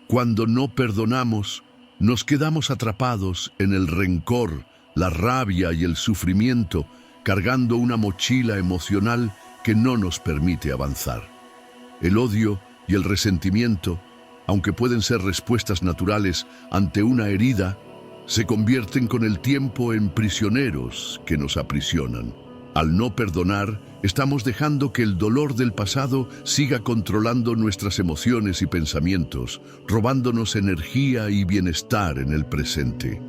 [SPEAKER 1] Cuando no perdonamos, nos quedamos atrapados en el rencor, la rabia y el sufrimiento, cargando una mochila emocional que no nos permite avanzar. El odio y el resentimiento, aunque pueden ser respuestas naturales ante una herida, se convierten con el tiempo en prisioneros que nos aprisionan. Al no perdonar, estamos dejando que el dolor del pasado siga controlando nuestras emociones y pensamientos, robándonos energía y bienestar en el presente.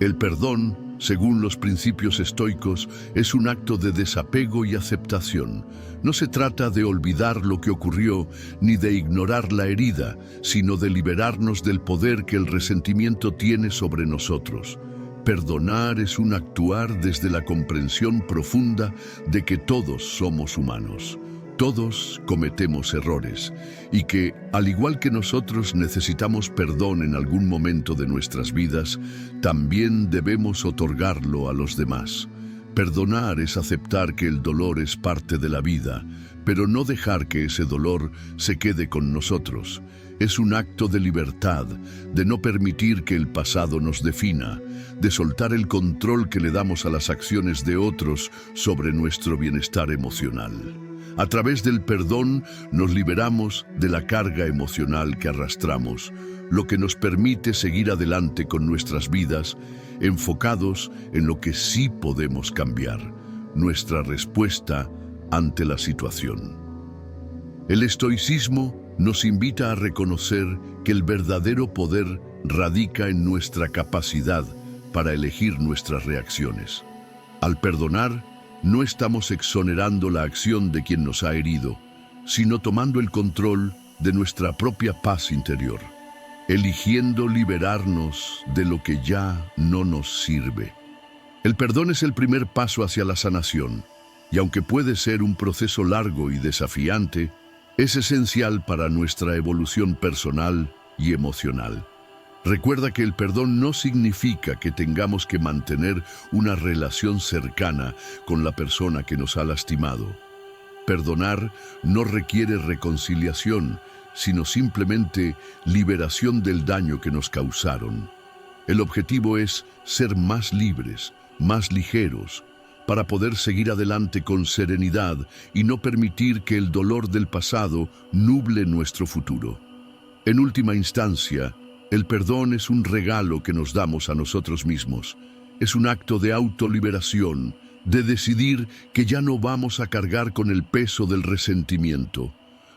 [SPEAKER 1] El perdón, según los principios estoicos, es un acto de desapego y aceptación. No se trata de olvidar lo que ocurrió ni de ignorar la herida, sino de liberarnos del poder que el resentimiento tiene sobre nosotros. Perdonar es un actuar desde la comprensión profunda de que todos somos humanos, todos cometemos errores y que, al igual que nosotros necesitamos perdón en algún momento de nuestras vidas, también debemos otorgarlo a los demás. Perdonar es aceptar que el dolor es parte de la vida, pero no dejar que ese dolor se quede con nosotros. Es un acto de libertad, de no permitir que el pasado nos defina, de soltar el control que le damos a las acciones de otros sobre nuestro bienestar emocional. A través del perdón nos liberamos de la carga emocional que arrastramos, lo que nos permite seguir adelante con nuestras vidas, enfocados en lo que sí podemos cambiar, nuestra respuesta ante la situación. El estoicismo nos invita a reconocer que el verdadero poder radica en nuestra capacidad para elegir nuestras reacciones. Al perdonar, no estamos exonerando la acción de quien nos ha herido, sino tomando el control de nuestra propia paz interior, eligiendo liberarnos de lo que ya no nos sirve. El perdón es el primer paso hacia la sanación, y aunque puede ser un proceso largo y desafiante, es esencial para nuestra evolución personal y emocional. Recuerda que el perdón no significa que tengamos que mantener una relación cercana con la persona que nos ha lastimado. Perdonar no requiere reconciliación, sino simplemente liberación del daño que nos causaron. El objetivo es ser más libres, más ligeros, para poder seguir adelante con serenidad y no permitir que el dolor del pasado nuble nuestro futuro. En última instancia, el perdón es un regalo que nos damos a nosotros mismos. Es un acto de autoliberación, de decidir que ya no vamos a cargar con el peso del resentimiento.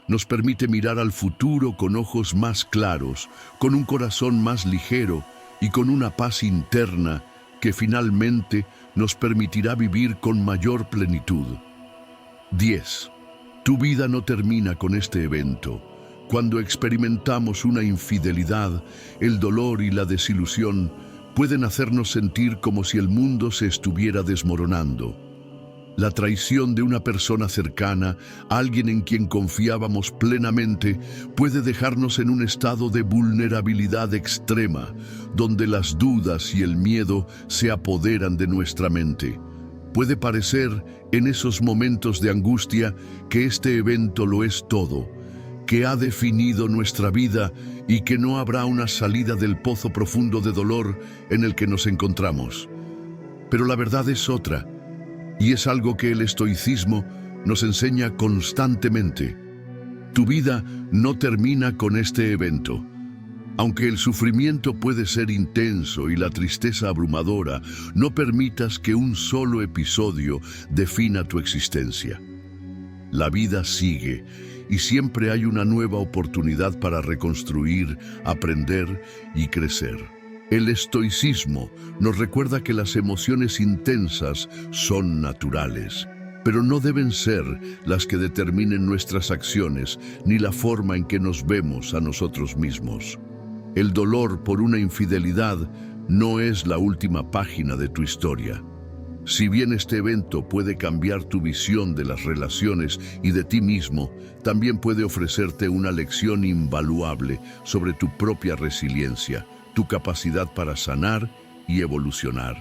[SPEAKER 1] Nos permite mirar al futuro con ojos más claros, con un corazón más ligero y con una paz interna que finalmente nos permitirá vivir con mayor plenitud. 10. Tu vida no termina con este evento. Cuando experimentamos una infidelidad, el dolor y la desilusión pueden hacernos sentir como si el mundo se estuviera desmoronando. La traición de una persona cercana, alguien en quien confiábamos plenamente, puede dejarnos en un estado de vulnerabilidad extrema, donde las dudas y el miedo se apoderan de nuestra mente. Puede parecer, en esos momentos de angustia, que este evento lo es todo, que ha definido nuestra vida y que no habrá una salida del pozo profundo de dolor en el que nos encontramos. Pero la verdad es otra, y es algo que el estoicismo nos enseña constantemente. Tu vida no termina con este evento. Aunque el sufrimiento puede ser intenso y la tristeza abrumadora, no permitas que un solo episodio defina tu existencia. La vida sigue y siempre hay una nueva oportunidad para reconstruir, aprender y crecer. El estoicismo nos recuerda que las emociones intensas son naturales, pero no deben ser las que determinen nuestras acciones ni la forma en que nos vemos a nosotros mismos. El dolor por una infidelidad no es la última página de tu historia. Si bien este evento puede cambiar tu visión de las relaciones y de ti mismo, también puede ofrecerte una lección invaluable sobre tu propia resiliencia, tu capacidad para sanar y evolucionar.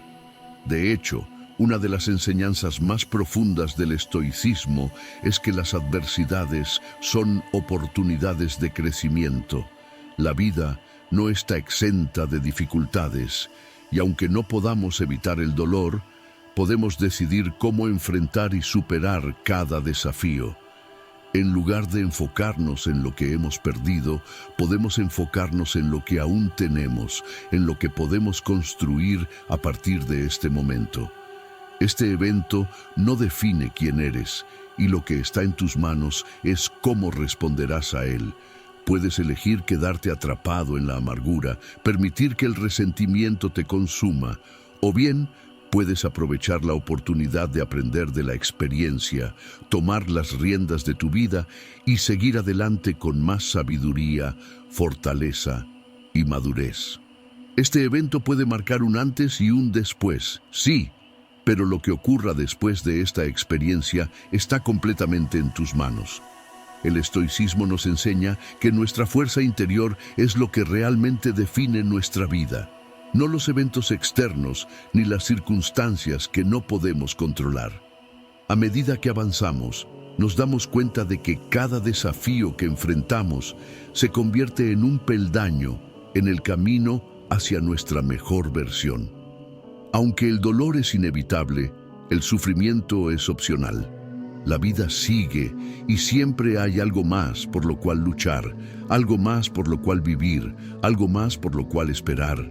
[SPEAKER 1] De hecho, una de las enseñanzas más profundas del estoicismo es que las adversidades son oportunidades de crecimiento. La vida no está exenta de dificultades, y aunque no podamos evitar el dolor, podemos decidir cómo enfrentar y superar cada desafío. En lugar de enfocarnos en lo que hemos perdido, podemos enfocarnos en lo que aún tenemos, en lo que podemos construir a partir de este momento. Este evento no define quién eres, y lo que está en tus manos es cómo responderás a él. Puedes elegir quedarte atrapado en la amargura, permitir que el resentimiento te consuma, o bien puedes aprovechar la oportunidad de aprender de la experiencia, tomar las riendas de tu vida y seguir adelante con más sabiduría, fortaleza y madurez. Este evento puede marcar un antes y un después, sí, pero lo que ocurra después de esta experiencia está completamente en tus manos. El estoicismo nos enseña que nuestra fuerza interior es lo que realmente define nuestra vida. no los eventos externos ni las circunstancias que no podemos controlar. A medida que avanzamos, nos damos cuenta de que cada desafío que enfrentamos se convierte en un peldaño en el camino hacia nuestra mejor versión. Aunque el dolor es inevitable, el sufrimiento es opcional. La vida sigue y siempre hay algo más por lo cual luchar, algo más por lo cual vivir, algo más por lo cual esperar.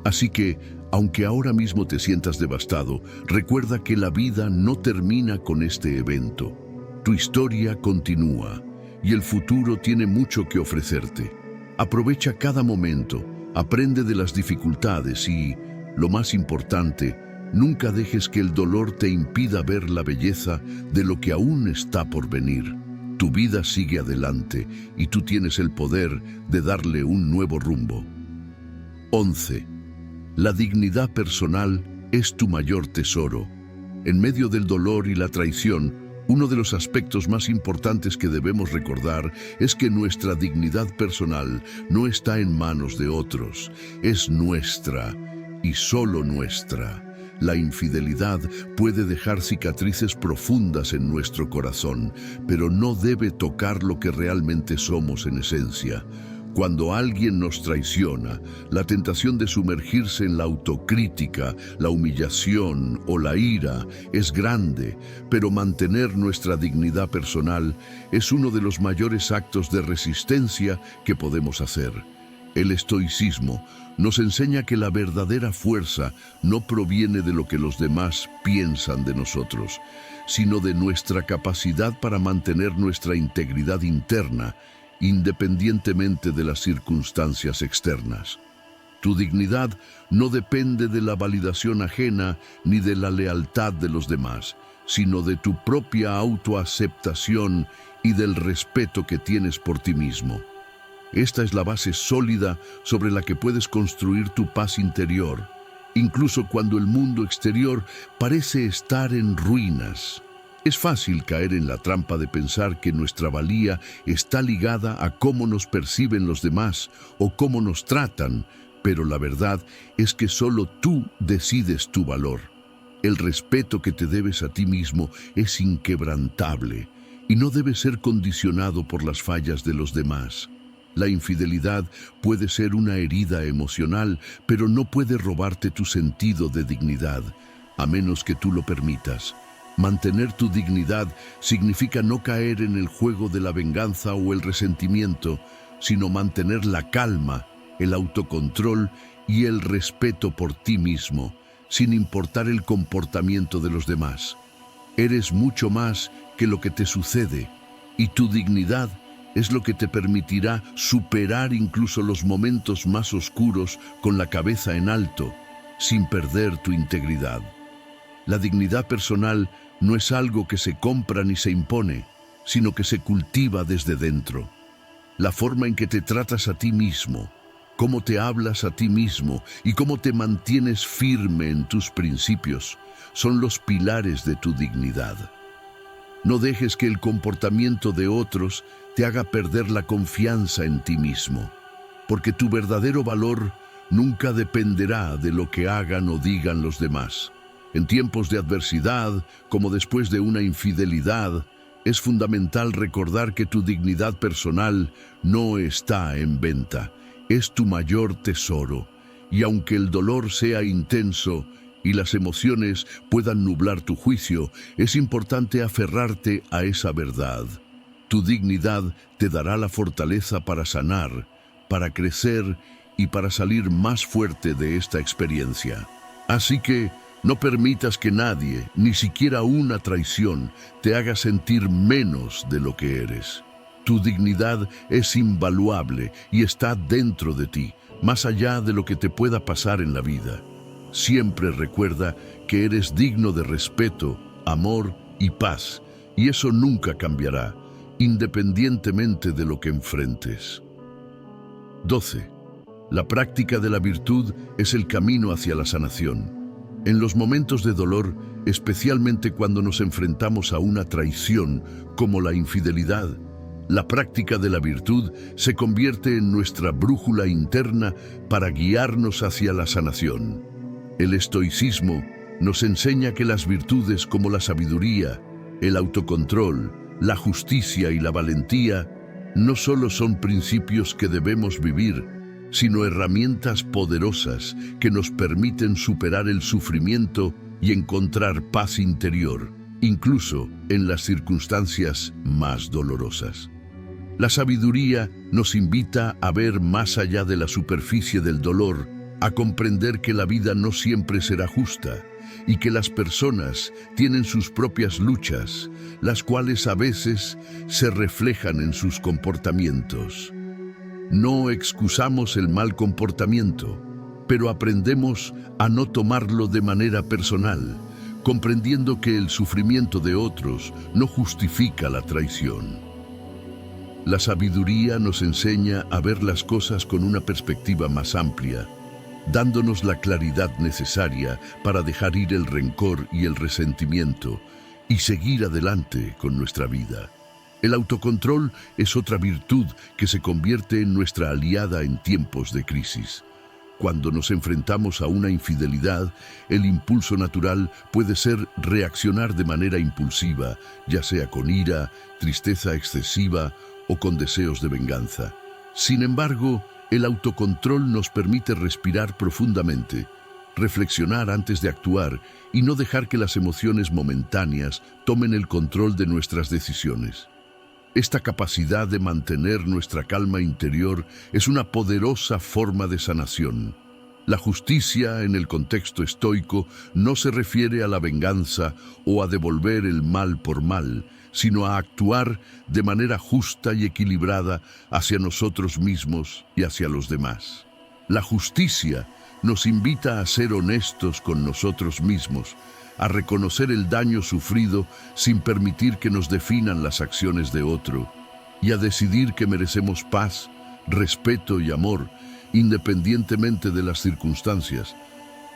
[SPEAKER 1] Así que, aunque ahora mismo te sientas devastado, recuerda que la vida no termina con este evento. Tu historia continúa y el futuro tiene mucho que ofrecerte. Aprovecha cada momento, aprende de las dificultades y, lo más importante, nunca dejes que el dolor te impida ver la belleza de lo que aún está por venir. Tu vida sigue adelante y tú tienes el poder de darle un nuevo rumbo. 11. La dignidad personal es tu mayor tesoro. En medio del dolor y la traición, uno de los aspectos más importantes que debemos recordar es que nuestra dignidad personal no está en manos de otros, es nuestra y solo nuestra. La infidelidad puede dejar cicatrices profundas en nuestro corazón, pero no debe tocar lo que realmente somos en esencia. Cuando alguien nos traiciona, la tentación de sumergirse en la autocrítica, la humillación o la ira es grande, pero mantener nuestra dignidad personal es uno de los mayores actos de resistencia que podemos hacer. El estoicismo nos enseña que la verdadera fuerza no proviene de lo que los demás piensan de nosotros, sino de nuestra capacidad para mantener nuestra integridad interna, independientemente de las circunstancias externas. Tu dignidad no depende de la validación ajena ni de la lealtad de los demás, sino de tu propia autoaceptación y del respeto que tienes por ti mismo. Esta es la base sólida sobre la que puedes construir tu paz interior, incluso cuando el mundo exterior parece estar en ruinas. Es fácil caer en la trampa de pensar que nuestra valía está ligada a cómo nos perciben los demás o cómo nos tratan, pero la verdad es que solo tú decides tu valor. El respeto que te debes a ti mismo es inquebrantable y no debe ser condicionado por las fallas de los demás. La infidelidad puede ser una herida emocional, pero no puede robarte tu sentido de dignidad, a menos que tú lo permitas. Mantener tu dignidad significa no caer en el juego de la venganza o el resentimiento, sino mantener la calma, el autocontrol y el respeto por ti mismo, sin importar el comportamiento de los demás. Eres mucho más que lo que te sucede, y tu dignidad es lo que te permitirá superar incluso los momentos más oscuros con la cabeza en alto, sin perder tu integridad. La dignidad personal no es algo que se compra ni se impone, sino que se cultiva desde dentro. La forma en que te tratas a ti mismo, cómo te hablas a ti mismo y cómo te mantienes firme en tus principios son los pilares de tu dignidad. No dejes que el comportamiento de otros te haga perder la confianza en ti mismo, porque tu verdadero valor nunca dependerá de lo que hagan o digan los demás. En tiempos de adversidad, como después de una infidelidad, es fundamental recordar que tu dignidad personal no está en venta, es tu mayor tesoro, y aunque el dolor sea intenso y las emociones puedan nublar tu juicio, es importante aferrarte a esa verdad. Tu dignidad te dará la fortaleza para sanar, para crecer y para salir más fuerte de esta experiencia. Así que no permitas que nadie, ni siquiera una traición, te haga sentir menos de lo que eres. Tu dignidad es invaluable y está dentro de ti, más allá de lo que te pueda pasar en la vida. Siempre recuerda que eres digno de respeto, amor y paz, y eso nunca cambiará, independientemente de lo que enfrentes. 12. La práctica de la virtud es el camino hacia la sanación. En los momentos de dolor, especialmente cuando nos enfrentamos a una traición como la infidelidad, La práctica de la virtud se convierte en nuestra brújula interna para guiarnos hacia la sanación. El estoicismo nos enseña que las virtudes como la sabiduría, el autocontrol, la justicia y la valentía no solo son principios que debemos vivir, sino herramientas poderosas que nos permiten superar el sufrimiento y encontrar paz interior, incluso en las circunstancias más dolorosas. La sabiduría nos invita a ver más allá de la superficie del dolor, a comprender que la vida no siempre será justa y que las personas tienen sus propias luchas, las cuales a veces se reflejan en sus comportamientos. No excusamos el mal comportamiento, pero aprendemos a no tomarlo de manera personal, comprendiendo que el sufrimiento de otros no justifica la traición. La sabiduría nos enseña a ver las cosas con una perspectiva más amplia, dándonos la claridad necesaria para dejar ir el rencor y el resentimiento y seguir adelante con nuestra vida. El autocontrol es otra virtud que se convierte en nuestra aliada en tiempos de crisis. Cuando nos enfrentamos a una infidelidad, el impulso natural puede ser reaccionar de manera impulsiva, ya sea con ira, tristeza excesiva o con deseos de venganza. Sin embargo, el autocontrol nos permite respirar profundamente, reflexionar antes de actuar y no dejar que las emociones momentáneas tomen el control de nuestras decisiones. Esta capacidad de mantener nuestra calma interior es una poderosa forma de sanación. La justicia en el contexto estoico no se refiere a la venganza o a devolver el mal por mal, sino a actuar de manera justa y equilibrada hacia nosotros mismos y hacia los demás. La justicia nos invita a ser honestos con nosotros mismos, a reconocer el daño sufrido sin permitir que nos definan las acciones de otro, y a decidir que merecemos paz, respeto y amor, independientemente de las circunstancias.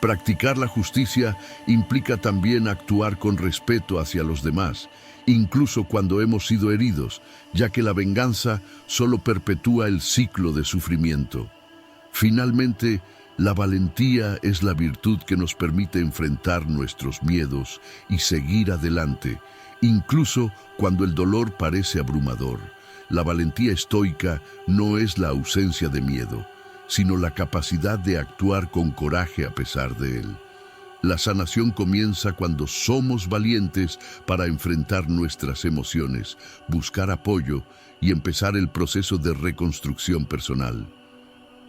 [SPEAKER 1] Practicar la justicia implica también actuar con respeto hacia los demás, incluso cuando hemos sido heridos, ya que la venganza solo perpetúa el ciclo de sufrimiento. Finalmente, la valentía es la virtud que nos permite enfrentar nuestros miedos y seguir adelante, incluso cuando el dolor parece abrumador. La valentía estoica no es la ausencia de miedo, sino la capacidad de actuar con coraje a pesar de él. La sanación comienza cuando somos valientes para enfrentar nuestras emociones, buscar apoyo y empezar el proceso de reconstrucción personal.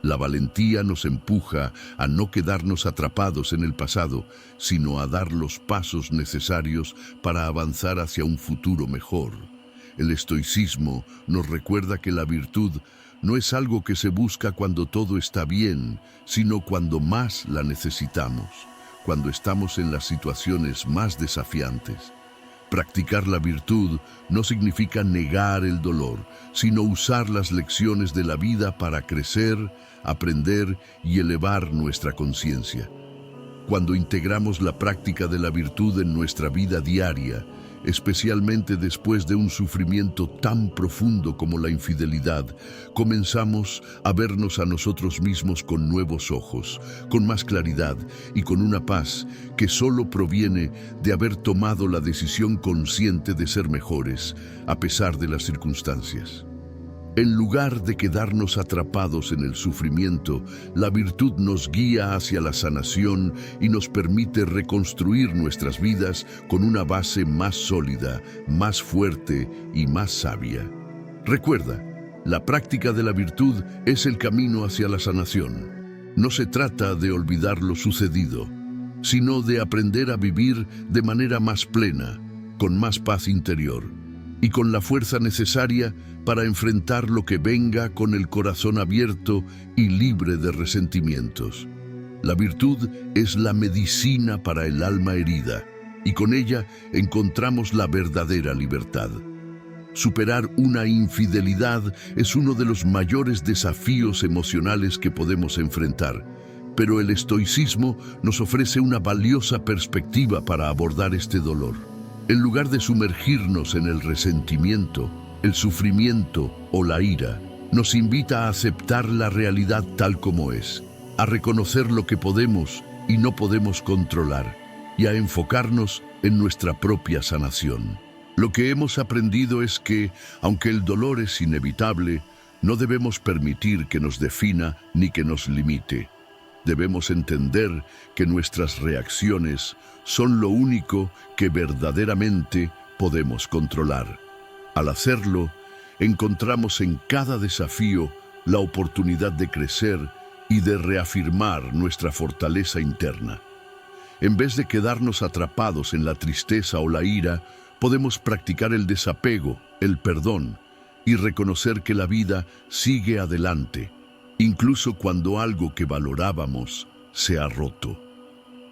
[SPEAKER 1] La valentía nos empuja a no quedarnos atrapados en el pasado, sino a dar los pasos necesarios para avanzar hacia un futuro mejor. El estoicismo nos recuerda que la virtud no es algo que se busca cuando todo está bien, sino cuando más la necesitamos, cuando estamos en las situaciones más desafiantes. Practicar la virtud no significa negar el dolor, sino usar las lecciones de la vida para crecer, aprender y elevar nuestra conciencia. Cuando integramos la práctica de la virtud en nuestra vida diaria, especialmente después de un sufrimiento tan profundo como la infidelidad, comenzamos a vernos a nosotros mismos con nuevos ojos, con más claridad y con una paz que solo proviene de haber tomado la decisión consciente de ser mejores, a pesar de las circunstancias. En lugar de quedarnos atrapados en el sufrimiento, la virtud nos guía hacia la sanación y nos permite reconstruir nuestras vidas con una base más sólida, más fuerte y más sabia. Recuerda, la práctica de la virtud es el camino hacia la sanación. No se trata de olvidar lo sucedido, sino de aprender a vivir de manera más plena, con más paz interior y con la fuerza necesaria para enfrentar lo que venga con el corazón abierto y libre de resentimientos. La virtud es la medicina para el alma herida, y con ella encontramos la verdadera libertad. Superar una infidelidad es uno de los mayores desafíos emocionales que podemos enfrentar, pero el estoicismo nos ofrece una valiosa perspectiva para abordar este dolor. En lugar de sumergirnos en el resentimiento, el sufrimiento o la ira, nos invita a aceptar la realidad tal como es, a reconocer lo que podemos y no podemos controlar y a enfocarnos en nuestra propia sanación. Lo que hemos aprendido es que, aunque el dolor es inevitable, no debemos permitir que nos defina ni que nos limite. Debemos entender que nuestras reacciones son lo único que verdaderamente podemos controlar. Al hacerlo, encontramos en cada desafío la oportunidad de crecer y de reafirmar nuestra fortaleza interna. En vez de quedarnos atrapados en la tristeza o la ira, podemos practicar el desapego, el perdón y reconocer que la vida sigue adelante, incluso cuando algo que valorábamos se ha roto.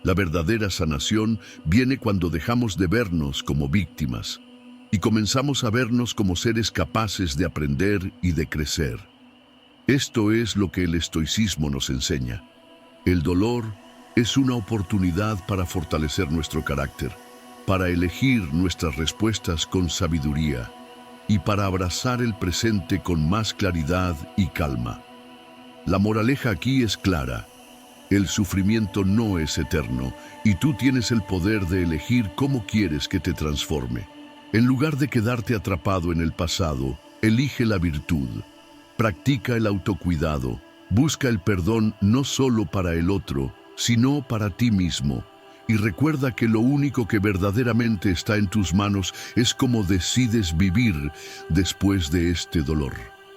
[SPEAKER 1] La verdadera sanación viene cuando dejamos de vernos como víctimas y comenzamos a vernos como seres capaces de aprender y de crecer. Esto es lo que el estoicismo nos enseña. El dolor es una oportunidad para fortalecer nuestro carácter, para elegir nuestras respuestas con sabiduría y para abrazar el presente con más claridad y calma. La moraleja aquí es clara. El sufrimiento no es eterno y tú tienes el poder de elegir cómo quieres que te transforme. En lugar de quedarte atrapado en el pasado, elige la virtud. Practica el autocuidado. Busca el perdón no solo para el otro, sino para ti mismo. Y recuerda que lo único que verdaderamente está en tus manos es cómo decides vivir después de este dolor.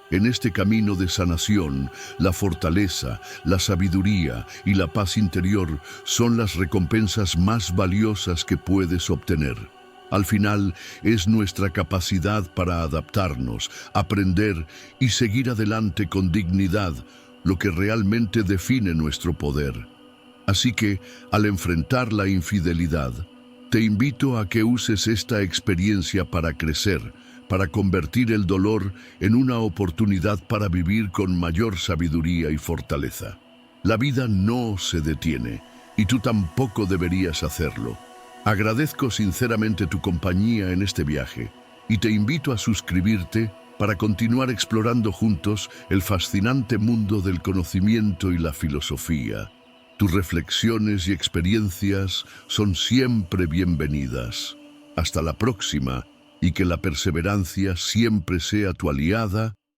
[SPEAKER 1] En este camino de sanación, la fortaleza, la sabiduría y la paz interior son las recompensas más valiosas que puedes obtener. Al final, es nuestra capacidad para adaptarnos, aprender y seguir adelante con dignidad lo que realmente define nuestro poder. Así que, al enfrentar la infidelidad, te invito a que uses esta experiencia para crecer, para convertir el dolor en una oportunidad para vivir con mayor sabiduría y fortaleza. La vida no se detiene, y tú tampoco deberías hacerlo. Agradezco sinceramente tu compañía en este viaje, y te invito a suscribirte para continuar explorando juntos el fascinante mundo del conocimiento y la filosofía. Tus reflexiones y experiencias son siempre bienvenidas. Hasta la próxima, y que la perseverancia siempre sea tu aliada